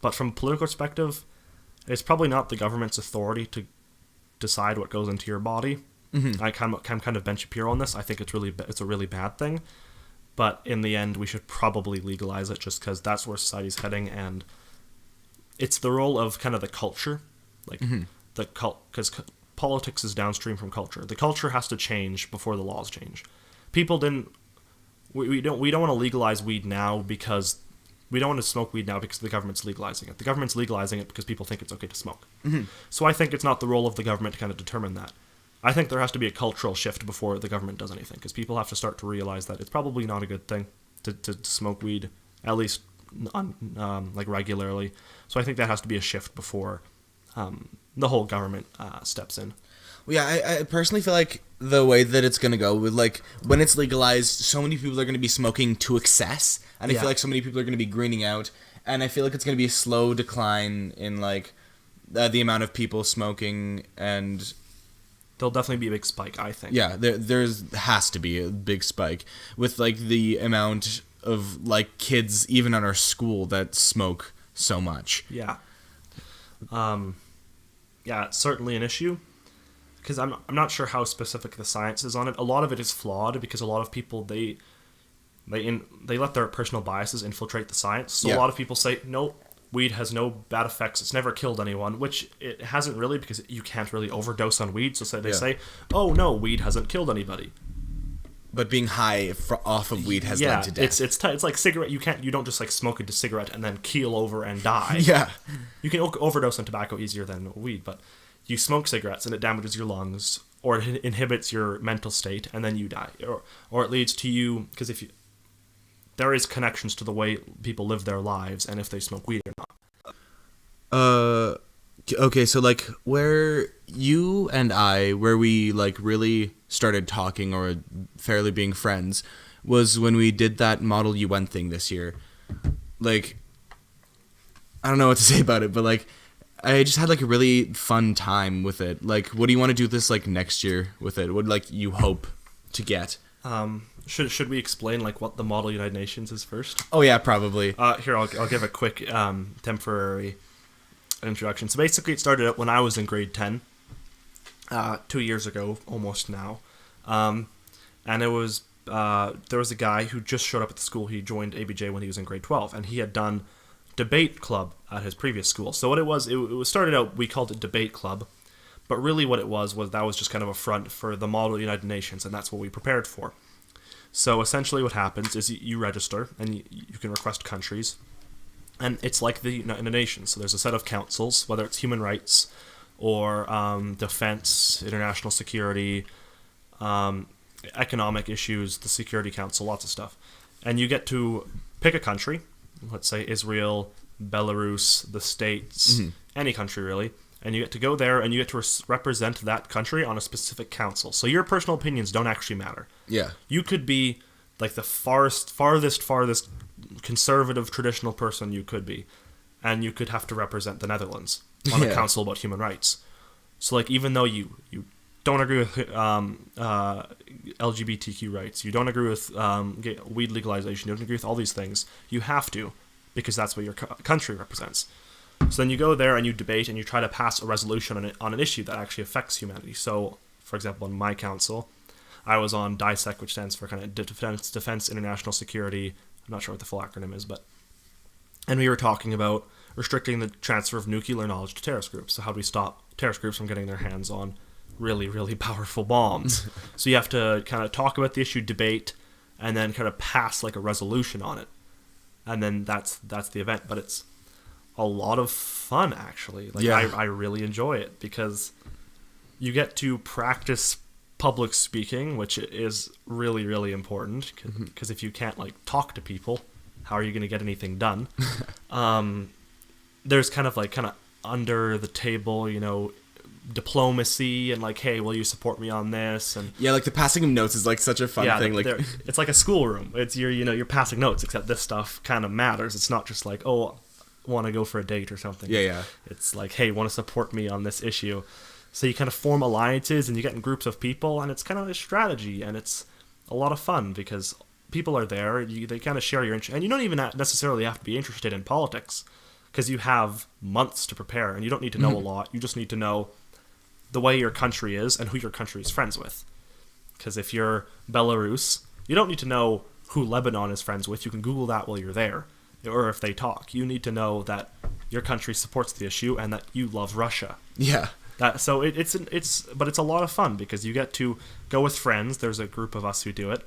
But from a political perspective, it's probably not the government's authority to decide what goes into your body. I'm kind of Ben Shapiro on this. I think it's a really bad thing. But in the end, we should probably legalize it just because that's where society's heading, and it's the role of kind of the culture, like because politics is downstream from culture. The culture has to change before the laws change. People didn't. We don't want to legalize weed now because. We don't want to smoke weed now because the government's legalizing it. The government's legalizing it because people think it's okay to smoke. So I think it's not the role of the government to kind of determine that. I think there has to be a cultural shift before the government does anything, because people have to start to realize that it's probably not a good thing to smoke weed, at least like regularly. So I think that has to be a shift before the whole government steps in. Well, yeah, I personally feel like the way that it's going to go with, like, when it's legalized, so many people are going to be smoking to excess, and I feel like so many people are going to be greening out, and I feel like it's going to be a slow decline in, like, the amount of people smoking, and there'll definitely be a big spike, I think. Yeah, there has to be a big spike with, like, the amount of, like, kids, even at our school, that smoke so much. Yeah. Yeah, it's certainly an issue. Because I'm not sure how specific the science is on it. A lot of it is flawed because a lot of people they let their personal biases infiltrate the science. So a lot of people say, no, weed has no bad effects. It's never killed anyone, which it hasn't really, because you can't really overdose on weed. So they say, oh no, weed hasn't killed anybody. But being high off of weed has led to death. It's like cigarette. You don't just like smoke a cigarette and then keel over and die. Yeah, you can overdose on tobacco easier than weed, but you smoke cigarettes and it damages your lungs, or it inhibits your mental state, and then you die, or it leads to you, because there is connections to the way people live their lives and if they smoke weed or not. Okay, so like where you and I, where we like really started talking or fairly being friends, was when we did that Model UN thing this year. Like, I don't know what to say about it, but like, I just had like a really fun time with it. Like, what do you want to do this like next year with it? What like you hope to get? Should we explain like what the Model United Nations is first? Oh yeah, probably. Here, I'll give a quick temporary introduction. So basically, it started out when I was in grade 10, 2 years ago, almost now, and it was there was a guy who just showed up at the school. He joined ABJ when he was in grade 12, and he had done debate club at his previous school. So what it was started out, we called it debate club, but really what it was that was just kind of a front for the Model United Nations, and that's what we prepared for. So essentially what happens is you register, and you can request countries, and it's like the United Nations. So there's a set of councils, whether it's human rights or defense, international security, economic issues, the Security Council, lots of stuff. And you get to pick a country, let's say Israel, Belarus, the States, any country really, and you get to go there and you get to represent that country on a specific council. So your personal opinions don't actually matter. Yeah. You could be like the farthest conservative traditional person you could be, and you could have to represent the Netherlands on a council about human rights. So like even though you don't agree with LGBTQ rights, you don't agree with weed legalization, you don't agree with all these things, you have to, because that's what your country represents. So then you go there and you debate and you try to pass a resolution on an issue that actually affects humanity. So, for example, in my council, I was on DISEC, which stands for kind of Defense International Security. I'm not sure what the full acronym is, and we were talking about restricting the transfer of nuclear knowledge to terrorist groups. So how do we stop terrorist groups from getting their hands on really, really powerful bombs? So you have to kind of talk about the issue, debate, and then kind of pass like a resolution on it. And then that's the event. But it's a lot of fun, actually. Like I really enjoy it because you get to practice public speaking, which is really, really important, because if you can't like talk to people, how are you going to get anything done? There's kind of under the table, diplomacy and like, hey, will you support me on this? And like the passing of notes is like such a fun thing. Like it's like a schoolroom. It's you're passing notes, except this stuff kind of matters. It's not just like, oh, want to go for a date or something. Yeah. It's like, hey, want to support me on this issue? So you kind of form alliances and you get in groups of people, and it's kind of a strategy, and it's a lot of fun because people are there. They kind of share your interest, and you don't even necessarily have to be interested in politics because you have months to prepare, and you don't need to know a lot. You just need to know the way your country is and who your country is friends with. Because if you're Belarus, you don't need to know who Lebanon is friends with. You can Google that while you're there, or if they talk. You need to know that your country supports the issue and that you love Russia. Yeah. So it's a lot of fun because you get to go with friends. There's a group of us who do it,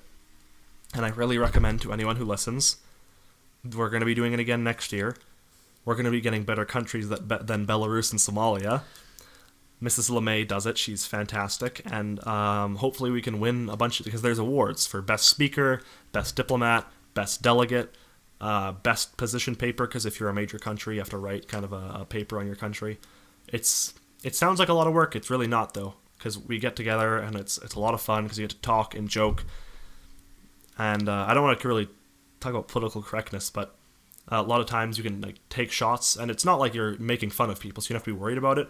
and I really recommend to anyone who listens. We're going to be doing it again next year. We're going to be getting better countries than Belarus and Somalia. Mrs. LeMay does it. She's fantastic, and hopefully we can win a bunch because there's awards for best speaker, best diplomat, best delegate, best position paper. Because if you're a major country, you have to write kind of a paper on your country. It sounds like a lot of work. It's really not, though, because we get together and it's a lot of fun because you get to talk and joke. And I don't want to really talk about political correctness, but a lot of times you can like take shots, and it's not like you're making fun of people, so you don't have to be worried about it.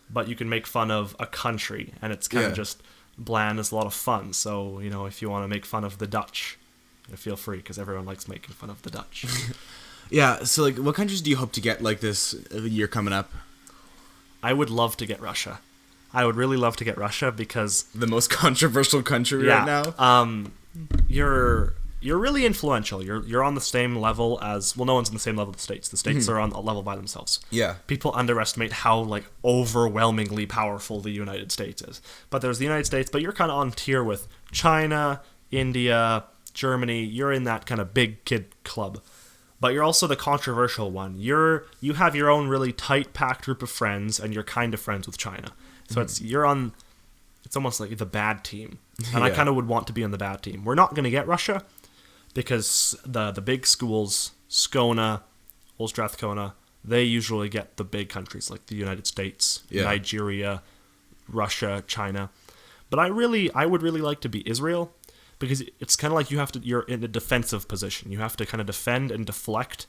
But you can make fun of a country, and it's kind of just bland. It's a lot of fun. So if you want to make fun of the Dutch, feel free, because everyone likes making fun of the Dutch. Yeah. So like, what countries do you hope to get like this year coming up? I would love to get Russia. I would really love to get Russia because the most controversial country right now. You're really influential. You're on the same level as no one's on the same level as the States. The States are on a level by themselves. Yeah. People underestimate how like overwhelmingly powerful the United States is. But there's the United States, but you're kind of on tier with China, India, Germany. You're in that kind of big kid club. But you're also the controversial one. You have your own really tight packed group of friends, and you're kind of friends with China. So it's almost like the bad team. And I kind of would want to be on the bad team. We're not going to get Russia because the big schools, Skona, Old Strathcona, they usually get the big countries like the United States, Nigeria, Russia, China. But I would really like to be Israel. Because it's kind of like you're in a defensive position. You have to kind of defend and deflect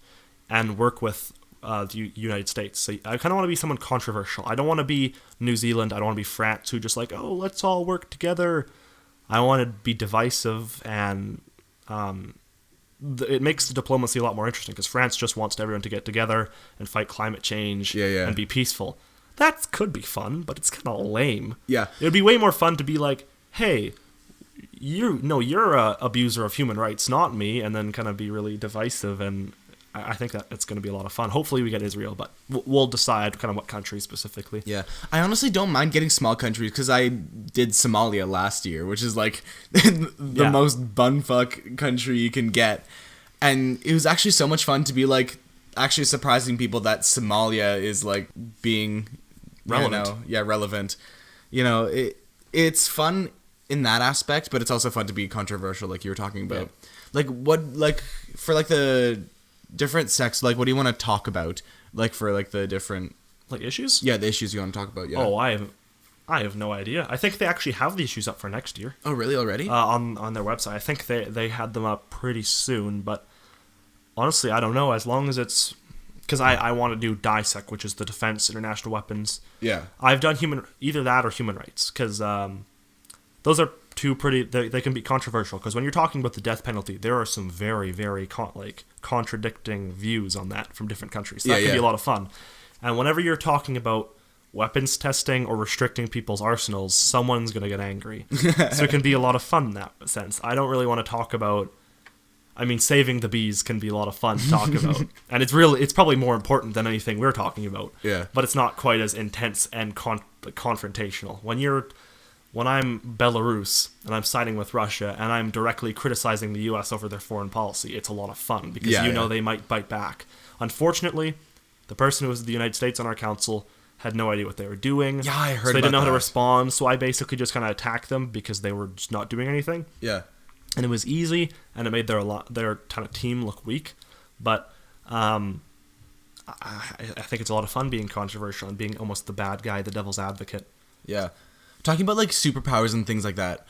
and work with the United States. So I kind of want to be someone controversial. I don't want to be New Zealand. I don't want to be France, who just like, oh, let's all work together. I want to be divisive, and it makes the diplomacy a lot more interesting because France just wants everyone to get together and fight climate change and be peaceful. That could be fun, but it's kind of lame. Yeah. It would be way more fun to be like, hey, you're a abuser of human rights, not me, and then kind of be really divisive, and I think that it's going to be a lot of fun. Hopefully we get Israel, but we'll decide kind of what country specifically. Yeah, I honestly don't mind getting small countries because I did Somalia last year, which is like the most bumfuck country you can get, and it was actually so much fun to be like actually surprising people that Somalia is like being relevant. Relevant. It's fun in that aspect, but it's also fun to be controversial, like you were talking about. Yeah. Like, what, like, for, like, the different sects, like, what do you want to talk about? Like, for, like, the different... Like, issues? Yeah, the issues you want to talk about, yeah. Oh, I have no idea. I think they actually have the issues up for next year. Oh, really? Already? On their website. I think they had them up pretty soon, but honestly, I don't know. As long as it's... Because I want to do DISEC, which is the Defense International Weapons. Yeah. I've done either that or human rights, because those are two pretty... They can be controversial, because when you're talking about the death penalty, there are some very, very contradicting views on that from different countries. So that can be a lot of fun. And whenever you're talking about weapons testing or restricting people's arsenals, someone's going to get angry. So it can be a lot of fun in that sense. I don't really want to talk about... I mean, saving the bees can be a lot of fun to talk about. And it's probably more important than anything we're talking about. Yeah. But it's not quite as intense and confrontational. When I'm Belarus and I'm siding with Russia and I'm directly criticizing the US over their foreign policy, it's a lot of fun because know they might bite back. Unfortunately, the person who was the United States on our council had no idea what they were doing. Yeah, I heard so they about didn't know how to that. respond, so I basically just kind of attacked them because they were just not doing anything. Yeah. And it was easy, and it made their kind of team look weak. But I think it's a lot of fun being controversial and being almost the bad guy, the devil's advocate. Yeah. Talking about, like, superpowers and things like that.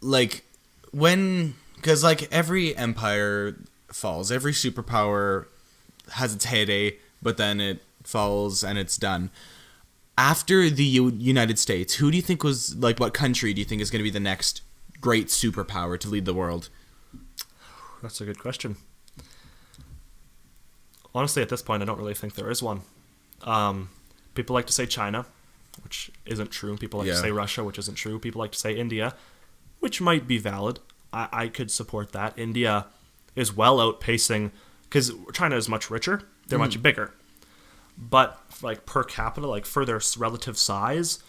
Like, because, like, every empire falls. Every superpower has its heyday, but then it falls and it's done. After the United States, who do you think was, like, what country do you think is going to be the next great superpower to lead the world? That's a good question. Honestly, at this point, I don't really think there is one. People like to say China, which isn't true. People like to say Russia, which isn't true. People like to say India, which might be valid. I could support that. India is well outpacing, because China is much richer. They're much bigger. But, like, per capita, like, for their relative size,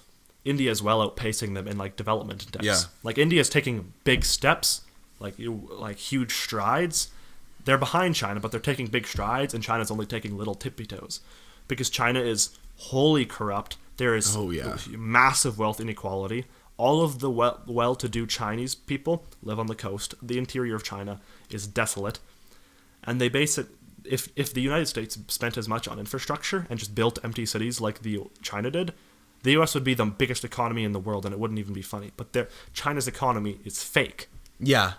India is well outpacing them in, like, development index. Yeah. Like, India is taking big steps, like huge strides. They're behind China, but they're taking big strides, and China's only taking little tippy toes. Because China is wholly corrupt. There is massive wealth inequality. All of the well-to-do Chinese people live on the coast. The interior of China is desolate. And they base it... If the United States spent as much on infrastructure and just built empty cities like China did, the U.S. would be the biggest economy in the world, and it wouldn't even be funny. But China's economy is fake. Yeah.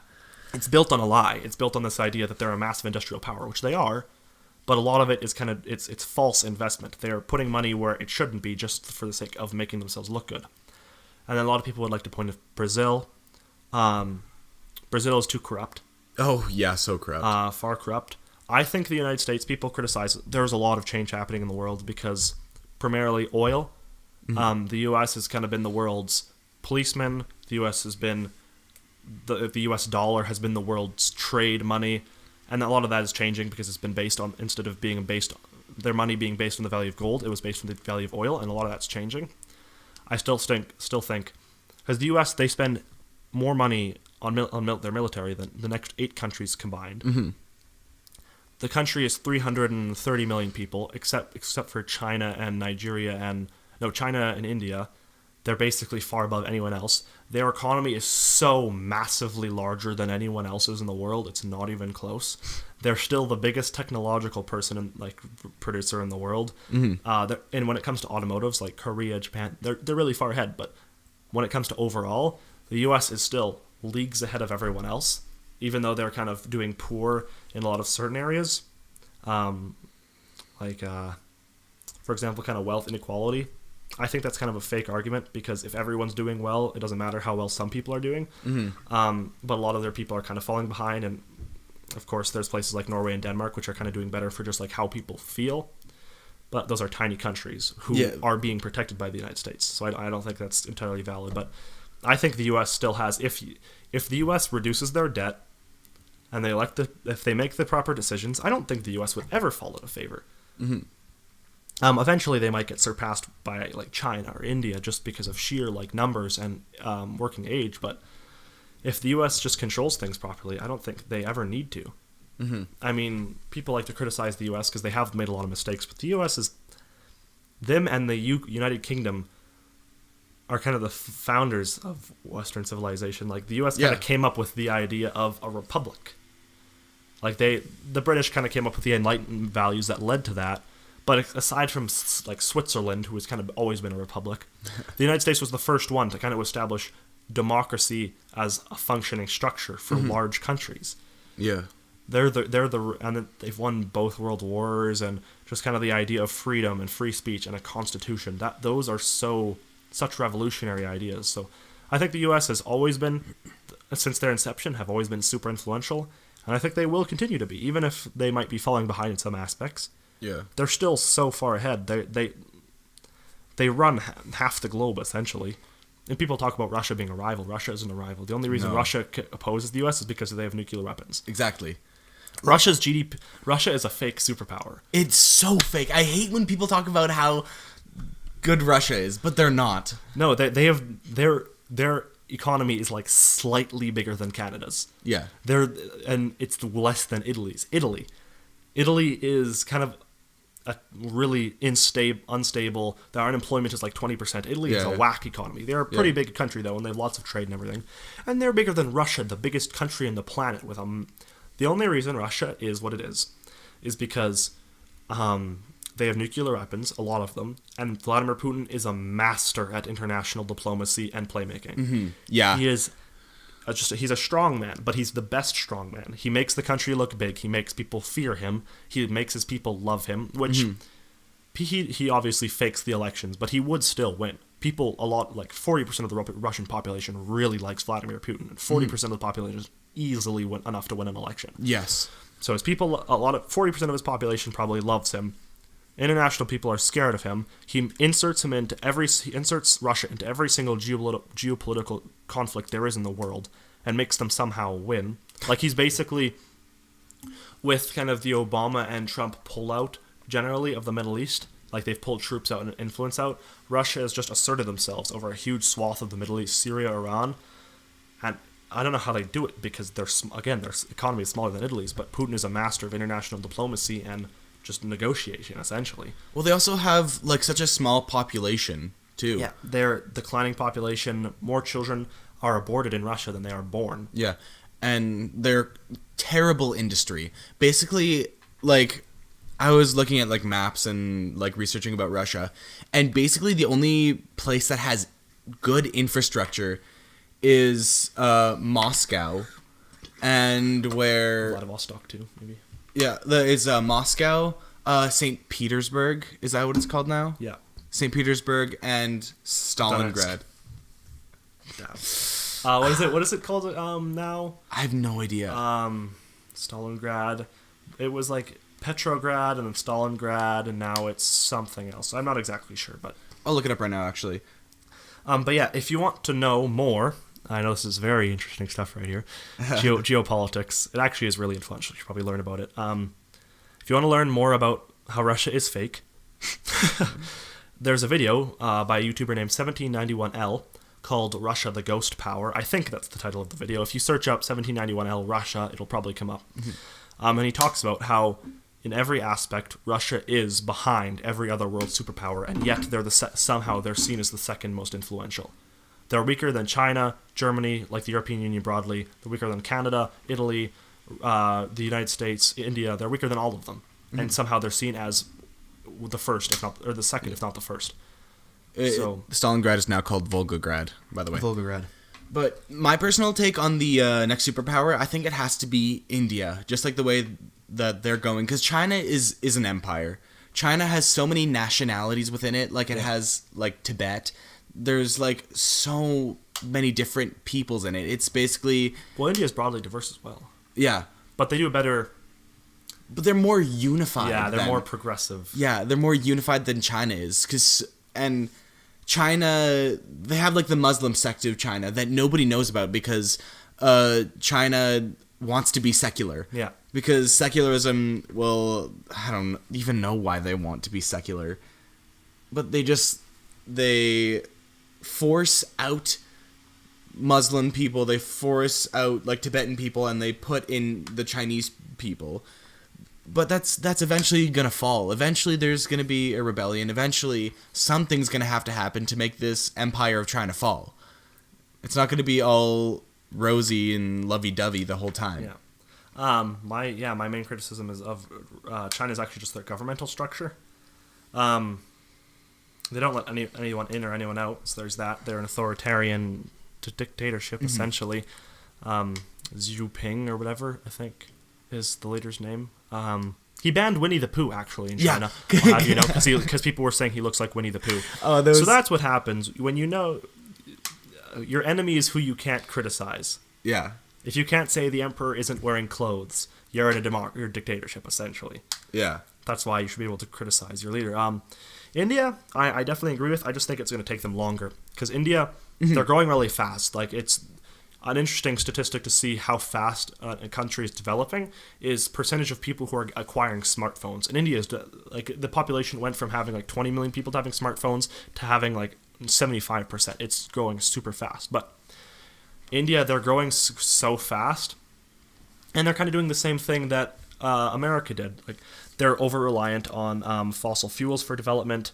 It's built on a lie. It's built on this idea that they're a massive industrial power, which they are. But a lot of it is kind of it's false investment. They're putting money where it shouldn't be just for the sake of making themselves look good. And then a lot of people would like to point at Brazil. Brazil is too corrupt. Oh, yeah, so corrupt. Far corrupt. I think the United States, people criticize, there's a lot of change happening in the world because primarily oil. The U.S. has kind of been the world's policeman. The U.S. has been, the U.S. dollar has been the world's trade money. And a lot of that is changing because it's been based on, instead of being based, their money being based on the value of gold, it was based on the value of oil, and a lot of that's changing. I still think, because the U.S., they spend more money on their military than the next 8 countries combined. Mm-hmm. The country is 330 million people, except for China and Nigeria China and India. They're basically far above anyone else. Their economy is so massively larger than anyone else's in the world. It's not even close. They're still the biggest technological producer in the world. Mm-hmm. And when it comes to automotives, like Korea, Japan, they're really far ahead. But when it comes to overall, the U.S. is still leagues ahead of everyone else, even though they're kind of doing poor in a lot of certain areas. For example, kind of wealth inequality. I think that's kind of a fake argument because if everyone's doing well, it doesn't matter how well some people are doing. Mm-hmm. But a lot of their people are kind of falling behind. And of course, there's places like Norway and Denmark, which are kind of doing better for just like how people feel. But those are tiny countries who are being protected by the United States. So I don't think that's entirely valid. But I think the U.S. still has, if the U.S. reduces their debt and if they make the proper decisions, I don't think the U.S. would ever fall out of favor. Mm-hmm. Eventually, they might get surpassed by like China or India just because of sheer like numbers and working age. But if the U.S. just controls things properly, I don't think they ever need to. Mm-hmm. I mean, people like to criticize the U.S. because they have made a lot of mistakes, but the U.S. is them and the United Kingdom are kind of the founders of Western civilization. Like the U.S. kind of came up with the idea of a republic. Like the British kind of came up with the Enlightenment values that led to that. But aside from like Switzerland, who has kind of always been a republic, the United States was the first one to kind of establish democracy as a functioning structure for large countries. Yeah. And they've won both world wars, and just kind of the idea of freedom and free speech and a constitution. Those are such revolutionary ideas. So I think the U.S. has always been, since their inception, have always been super influential, and I think they will continue to be, even if they might be falling behind in some aspects. Yeah. They're still so far ahead. They run half the globe, essentially. And people talk about Russia being a rival. Russia isn't a rival. The only reason Russia opposes the U.S. is because they have nuclear weapons. Exactly. Russia's GDP. Russia is a fake superpower. It's so fake. I hate when people talk about how good Russia is, but they're not. No, they have their economy is like slightly bigger than Canada's. Yeah. And it's less than Italy's. Italy is kind of a really unstable. Their unemployment is like 20%. Italy is a whack economy. They're a pretty big country though, and they have lots of trade and everything. And they're bigger than Russia, the biggest country on the planet. The only reason Russia is what it is because they have nuclear weapons, a lot of them, and Vladimir Putin is a master at international diplomacy and playmaking. Mm-hmm. Yeah. He is he's a strong man, but he's the best strong man. He makes the country look big. He makes people fear him. He makes his people love him, which he obviously fakes the elections, but he would still win. People, like 40% of the Russian population really likes Vladimir Putin, and 40% of the population is easily enough to win an election. Yes. So his people, 40% of his population probably loves him. International people are scared of him. He inserts Russia into every single geopolitical conflict there is in the world and makes them somehow win. Like he's basically, with kind of the Obama and Trump pullout generally of the Middle East, like they've pulled troops out and influence out, Russia has just asserted themselves over a huge swath of the Middle East, Syria, Iran, and I don't know how they do it because their economy is smaller than Italy's, but Putin is a master of international diplomacy and just negotiation, essentially. Well, they also have like such a small population too. Yeah, their declining population, more children are aborted in Russia than they are born. Yeah, and they're terrible industry. Basically, like I was looking at like maps and like researching about Russia, and basically the only place that has good infrastructure is Moscow, and where Vladivostok too, maybe. Yeah, it's Moscow, St. Petersburg. Is that what it's called now? Yeah. St. Petersburg and Stalingrad. What is it called now? I have no idea. Stalingrad. It was like Petrograd and then Stalingrad, and now it's something else. I'm not exactly sure, but I'll look it up right now, actually. But yeah, if you want to know more, I know this is very interesting stuff right here. Geopolitics. It actually is really influential. You should probably learn about it. If you want to learn more about how Russia is fake, there's a video by a YouTuber named 1791L called Russia the Ghost Power. I think that's the title of the video. If you search up 1791L Russia, it'll probably come up. And he talks about how in every aspect, Russia is behind every other world superpower, and yet somehow they're seen as the second most influential. They're weaker than China, Germany, like the European Union broadly. They're weaker than Canada, Italy, the United States, India. They're weaker than all of them. And somehow they're seen as the first, or the second, if not the first. Stalingrad is now called Volgograd, by the way. Volgograd. But my personal take on the next superpower, I think it has to be India. Just like the way that they're going. Because China is an empire. China has so many nationalities within it. Like it has like Tibet. There's like so many different peoples in it. It's basically... Well, India is broadly diverse as well. Yeah. But they do a better... But they're more unified. Yeah, they're more progressive. Yeah, they're more unified than China is. And China, they have like the Muslim sect of China that nobody knows about because China wants to be secular. Yeah. Because secularism, well, I don't even know why they want to be secular. But they force out Muslim people, they force out like Tibetan people, and they put in the Chinese people. But that's eventually gonna fall. Eventually, there's gonna be a rebellion. Eventually, something's gonna have to happen to make this empire of China fall. It's not gonna be all rosy and lovey-dovey the whole time. Yeah. My main criticism is of China is actually just their governmental structure. They don't let anyone in or anyone out. So there's that. They're an authoritarian dictatorship essentially. Xi Jinping or whatever I think is the leader's name. He banned Winnie the Pooh actually in China. Because people were saying he looks like Winnie the Pooh. So that's what happens when your enemy is who you can't criticize. Yeah. If you can't say the emperor isn't wearing clothes, you're in you're a dictatorship essentially. Yeah. That's why you should be able to criticize your leader. India, I definitely agree with. I just think it's going to take them longer because India, they're growing really fast. Like it's an interesting statistic to see how fast a country is developing is percentage of people who are acquiring smartphones. In India, the population went from having like 20 million people to having smartphones to having like 75%. It's growing super fast. But India, they're growing so fast, and they're kind of doing the same thing that America did. Like they're over-reliant on fossil fuels for development,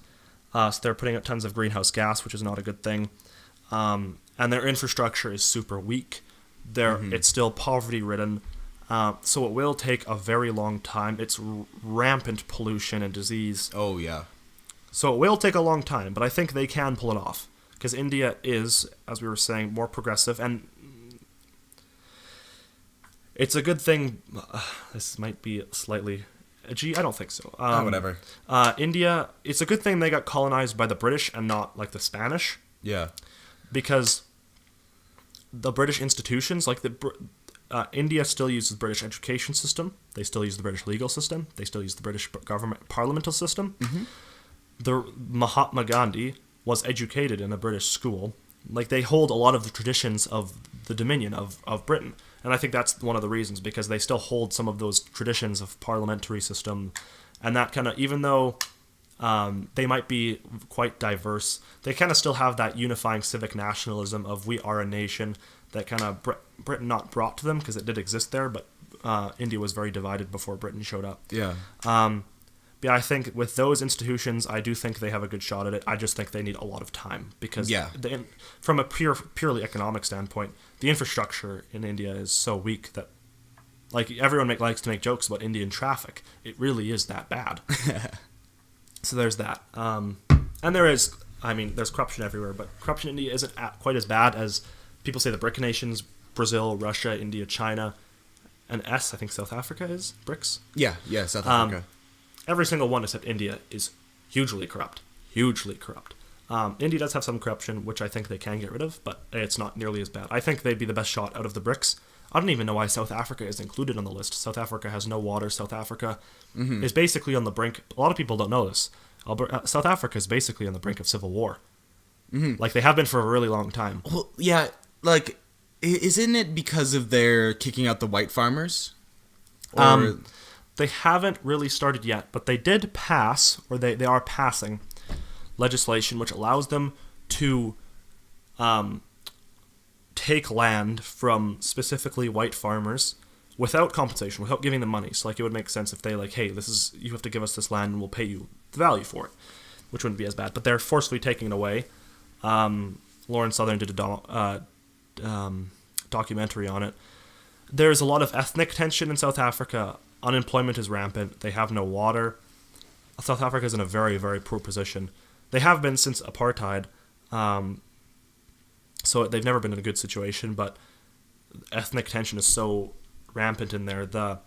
so they're putting out tons of greenhouse gas, which is not a good thing. And their infrastructure is super weak. It's still poverty-ridden, so it will take a very long time. It's rampant pollution and disease. Oh, yeah. So it will take a long time, but I think they can pull it off. Because India is, as we were saying, more progressive, and it's a good thing. This might be slightly edgy. I don't think so. Whatever. India, it's a good thing they got colonized by the British and not like the Spanish. Yeah. Because the British institutions, like India still uses the British education system. They still use the British legal system. They still use the British government parliamental system. The Mahatma Gandhi was educated in a British school. Like they hold a lot of the traditions of the Dominion of Britain. And I think that's one of the reasons, because they still hold some of those traditions of parliamentary system. And that kind of, even though they might be quite diverse, they kind of still have that unifying civic nationalism of we are a nation that kind of Britain not brought to them, because it did exist there, but India was very divided before Britain showed up. Yeah. But I think with those institutions, I do think they have a good shot at it. I just think they need a lot of time because from a purely economic standpoint, the infrastructure in India is so weak that like everyone likes to make jokes about Indian traffic. It really is that bad. So there's that. And there's corruption everywhere, but corruption in India isn't quite as bad as people say the BRIC nations, Brazil, Russia, India, China, and I think South Africa is BRICS. Yeah, South Africa. Every single one except India is hugely corrupt. India does have some corruption, which I think they can get rid of, but it's not nearly as bad. I think they'd be the best shot out of the BRICS. I don't even know why South Africa is included on the list. South Africa has no water. South Africa is basically on the brink. A lot of people don't know this. South Africa is basically on the brink of civil war. Like they have been for a really long time. Well, yeah, like, isn't it because of their kicking out the white farmers? Or... They haven't really started yet, but they did pass, or they are passing, legislation which allows them to take land from specifically white farmers without compensation, without giving them money. So like it would make sense if they like, hey, you have to give us this land and we'll pay you the value for it, which wouldn't be as bad. But they're forcefully taking it away. Lauren Southern did a documentary on it. There's a lot of ethnic tension in South Africa. Unemployment is rampant. They have no water. South Africa is in a very, very poor position. They have been since apartheid, so they've never been in a good situation, but ethnic tension is so rampant in there. The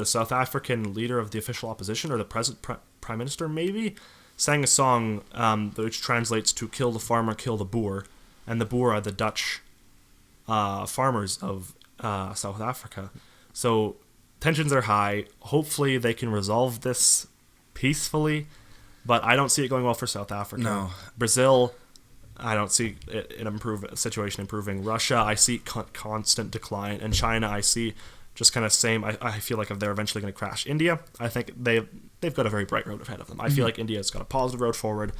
South African leader of the official opposition, or the prime minister maybe, sang a song which translates to "kill the farmer, kill the boer," and the boer are the Dutch farmers of South Africa. So tensions are high. Hopefully they can resolve this peacefully, but I don't see it going well for South Africa. No. Brazil, I don't see situation improving. Russia, I see constant decline. And China, I see just kind of same. I feel like they're eventually going to crash. India, I think they've got a very bright road ahead of them. I feel like India's got a positive road forward,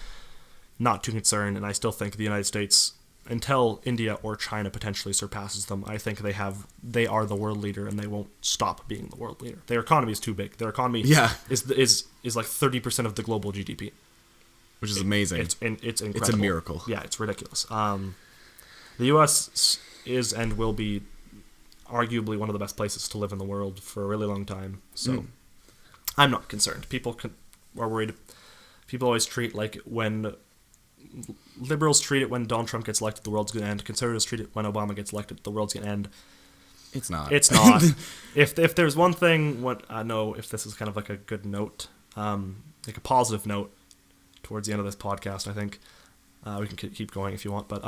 not too concerned, and I still think the United States until India or China potentially surpasses them, I think they are the world leader, and they won't stop being the world leader. Their economy is too big. Their economy is like 30% of the global GDP, which is amazing. It's incredible. It's a miracle. Yeah, it's ridiculous. The U.S. is and will be arguably one of the best places to live in the world for a really long time. So I'm not concerned. People are worried. People always treat like when liberals treat it when Donald Trump gets elected, the world's going to end. Conservatives treat it when Obama gets elected, the world's going to end. It's not. It's not. If there's one thing, what I know, if this is kind of like a good note, like a positive note towards the end of this podcast, I think we can keep going if you want. But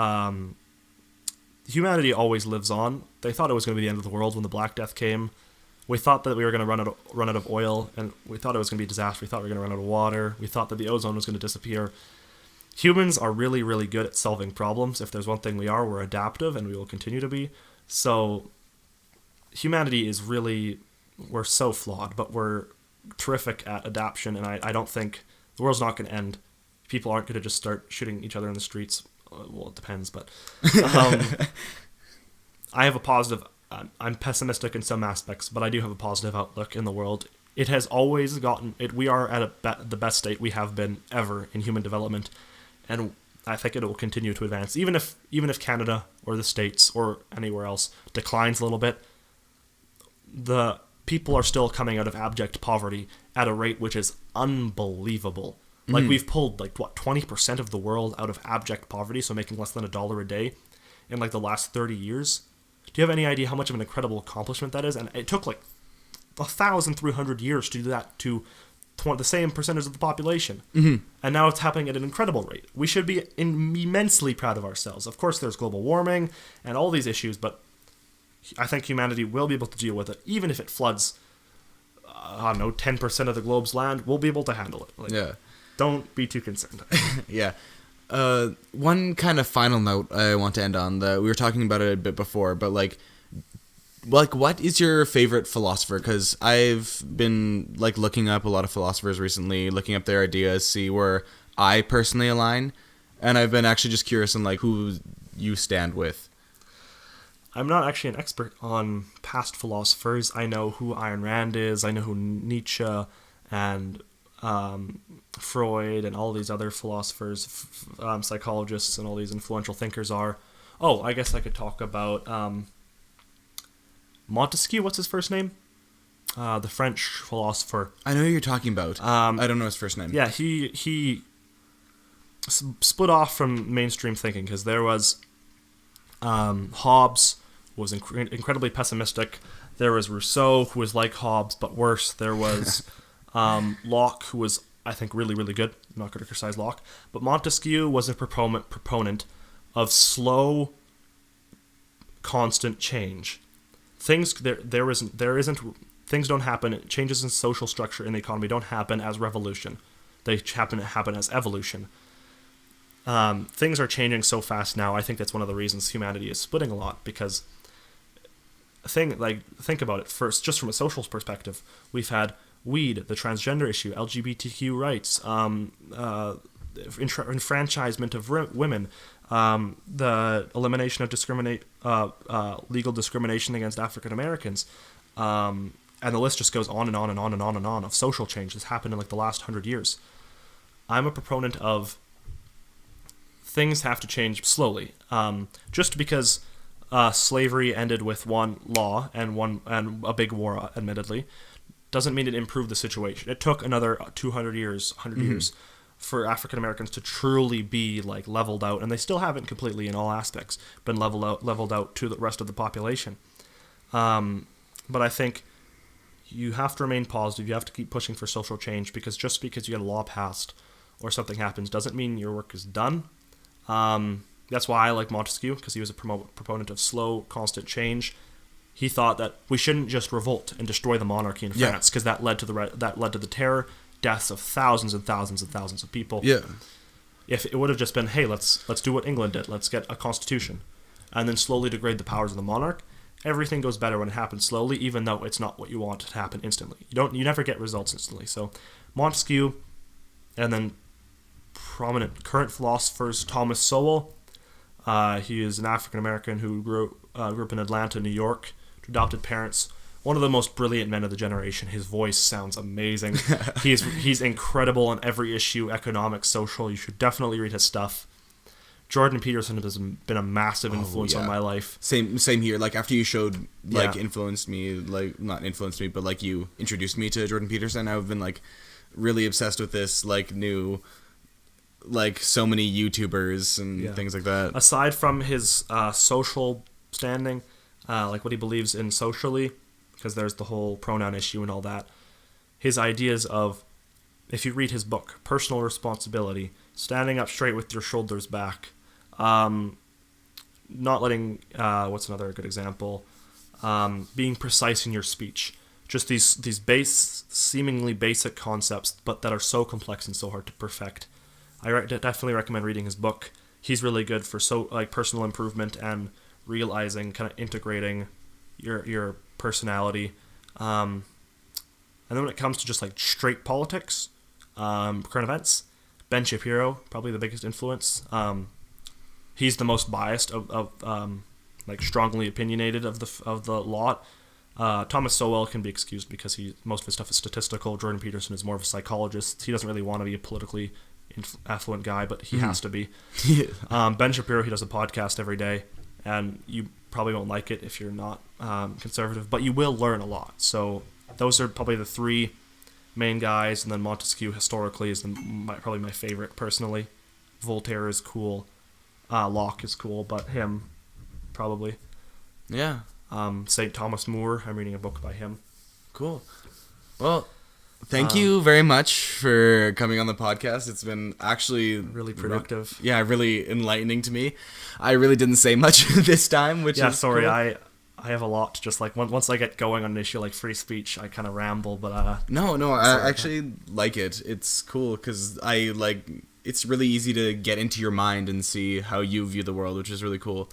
humanity always lives on. They thought it was going to be the end of the world when the Black Death came. We thought that we were going to run out of oil, and we thought it was going to be a disaster. We thought we were going to run out of water. We thought that the ozone was going to disappear. Humans are really, really good at solving problems. If there's one thing we're adaptive, and we will continue to be. So humanity is really, we're so flawed, but we're terrific at adaptation, and I don't think the world's not going to end. People aren't going to just start shooting each other in the streets. Well, it depends, but I have a positive. I'm pessimistic in some aspects, but I do have a positive outlook in the world. It has always gotten it. We are at the best state we have been ever in human development, and I think it will continue to advance. Even if Canada or the States or anywhere else declines a little bit, the people are still coming out of abject poverty at a rate which is unbelievable. Like we've pulled 20% of the world out of abject poverty, so making less than $1 a day in like the last 30 years. Do you have any idea how much of an incredible accomplishment that is? And it took like 1,300 years to do that to the same percentage of the population. And now it's happening at an incredible rate. We should be immensely proud of ourselves. Of course, there's global warming and all these issues, but I think humanity will be able to deal with it. Even if it floods, 10% of the globe's land, we'll be able to handle it. Yeah. Don't be too concerned. Yeah. One kind of final note I want to end on, we were talking about it a bit before, but like what is your favorite philosopher? Because I've been like looking up a lot of philosophers recently, looking up their ideas, see where I personally align, and I've been actually just curious on like who you stand with. I'm not actually an expert on past philosophers. I know who Ayn Rand is. I know who Nietzsche and Freud and all these other philosophers, psychologists, and all these influential thinkers are. Oh, I guess I could talk about Montesquieu. What's his first name? The French philosopher. I know who you're talking about. I don't know his first name. Yeah, he split off from mainstream thinking because there was Hobbes was incredibly pessimistic. There was Rousseau, who was like Hobbes but worse. There was Locke, who was, I think, really, really good. I'm not going to criticize Locke. But Montesquieu was a proponent of slow, constant change. Things things don't happen. Changes in social structure in the economy don't happen as revolution. They happen as evolution. Things are changing so fast now. I think that's one of the reasons humanity is splitting a lot, because think about it first, just from a social perspective. We've had weed, the transgender issue, LGBTQ rights, enfranchisement of women, the elimination of legal discrimination against African Americans, and the list just goes on and on and on and on and on of social change that's happened in like the last 100 years. I'm a proponent of things have to change slowly. Just because slavery ended with one law and a big war, admittedly, doesn't mean it improved the situation. It took another 200 years, 100 years for African Americans to truly be like leveled out, and they still haven't completely in all aspects been leveled out to the rest of the population. But I think you have to remain positive. You have to keep pushing for social change, because just because you get a law passed or something happens doesn't mean your work is done. That's why I like Montesquieu, because he was a proponent of slow, constant change. He thought that we shouldn't just revolt and destroy the monarchy in France, because that led to the terror, deaths of thousands and thousands and thousands of people. Yeah. If it would have just been, hey, let's do what England did, let's get a constitution, and then slowly degrade the powers of the monarch, everything goes better when it happens slowly, even though it's not what you want to happen instantly. You never get results instantly. So Montesquieu, and then prominent current philosophers, Thomas Sowell, He is an African American who grew up in Atlanta, New York, to adopted parents. One of the most brilliant men of the generation. His voice sounds amazing. He's incredible on every issue, economic, social. You should definitely read his stuff. Jordan Peterson has been a massive influence on my life. Same here. Like, after you showed, like, influenced me, like, not influenced me, but, like, you introduced me to Jordan Peterson, I've been, like, really obsessed with this, like, new, like, so many YouTubers and things like that. Aside from his social standing, like what he believes in socially, because there's the whole pronoun issue and all that, his ideas of, if you read his book, Personal Responsibility, standing up straight with your shoulders back, not letting, what's another good example, being precise in your speech. Just these seemingly basic concepts, but that are so complex and so hard to perfect. I definitely recommend reading his book. He's really good for personal improvement and realizing, kind of integrating your personality. And then when it comes to just like straight politics, current events, Ben Shapiro, probably the biggest influence. He's the most biased of like strongly opinionated of the lot. Thomas Sowell can be excused because most of his stuff is statistical. Jordan Peterson is more of a psychologist. He doesn't really want to be a politically affluent guy, but he has to be. Ben Shapiro, he does a podcast every day, and you probably won't like it if you're not conservative, but you will learn a lot. So those are probably the three main guys, and then Montesquieu historically is probably my favorite personally. Voltaire is cool. Locke is cool, but him probably. Yeah. St. Thomas More, I'm reading a book by him. Cool. Well, thank you very much for coming on the podcast. It's been actually really productive. Really enlightening to me. I really didn't say much this time, which is sorry. cool. I have a lot to just like once I get going on an issue like free speech, I kind of ramble. But no, I actually like it. It's cool because it's really easy to get into your mind and see how you view the world, which is really cool.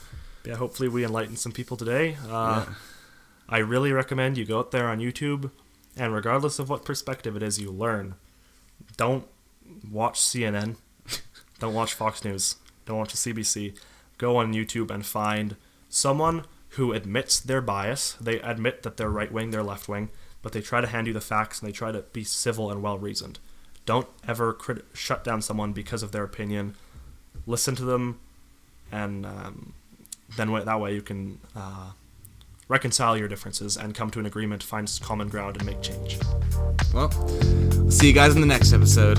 Yeah, hopefully we enlighten some people today. I really recommend you go out there on YouTube, and regardless of what perspective it is you learn, don't watch CNN, don't watch Fox News, don't watch the CBC. Go on YouTube and find someone who admits their bias. They admit that they're right-wing, they're left-wing, but they try to hand you the facts and they try to be civil and well-reasoned. Don't ever shut down someone because of their opinion. Listen to them, and then that way you can reconcile your differences and come to an agreement, find common ground, and make change. Well, see you guys in the next episode.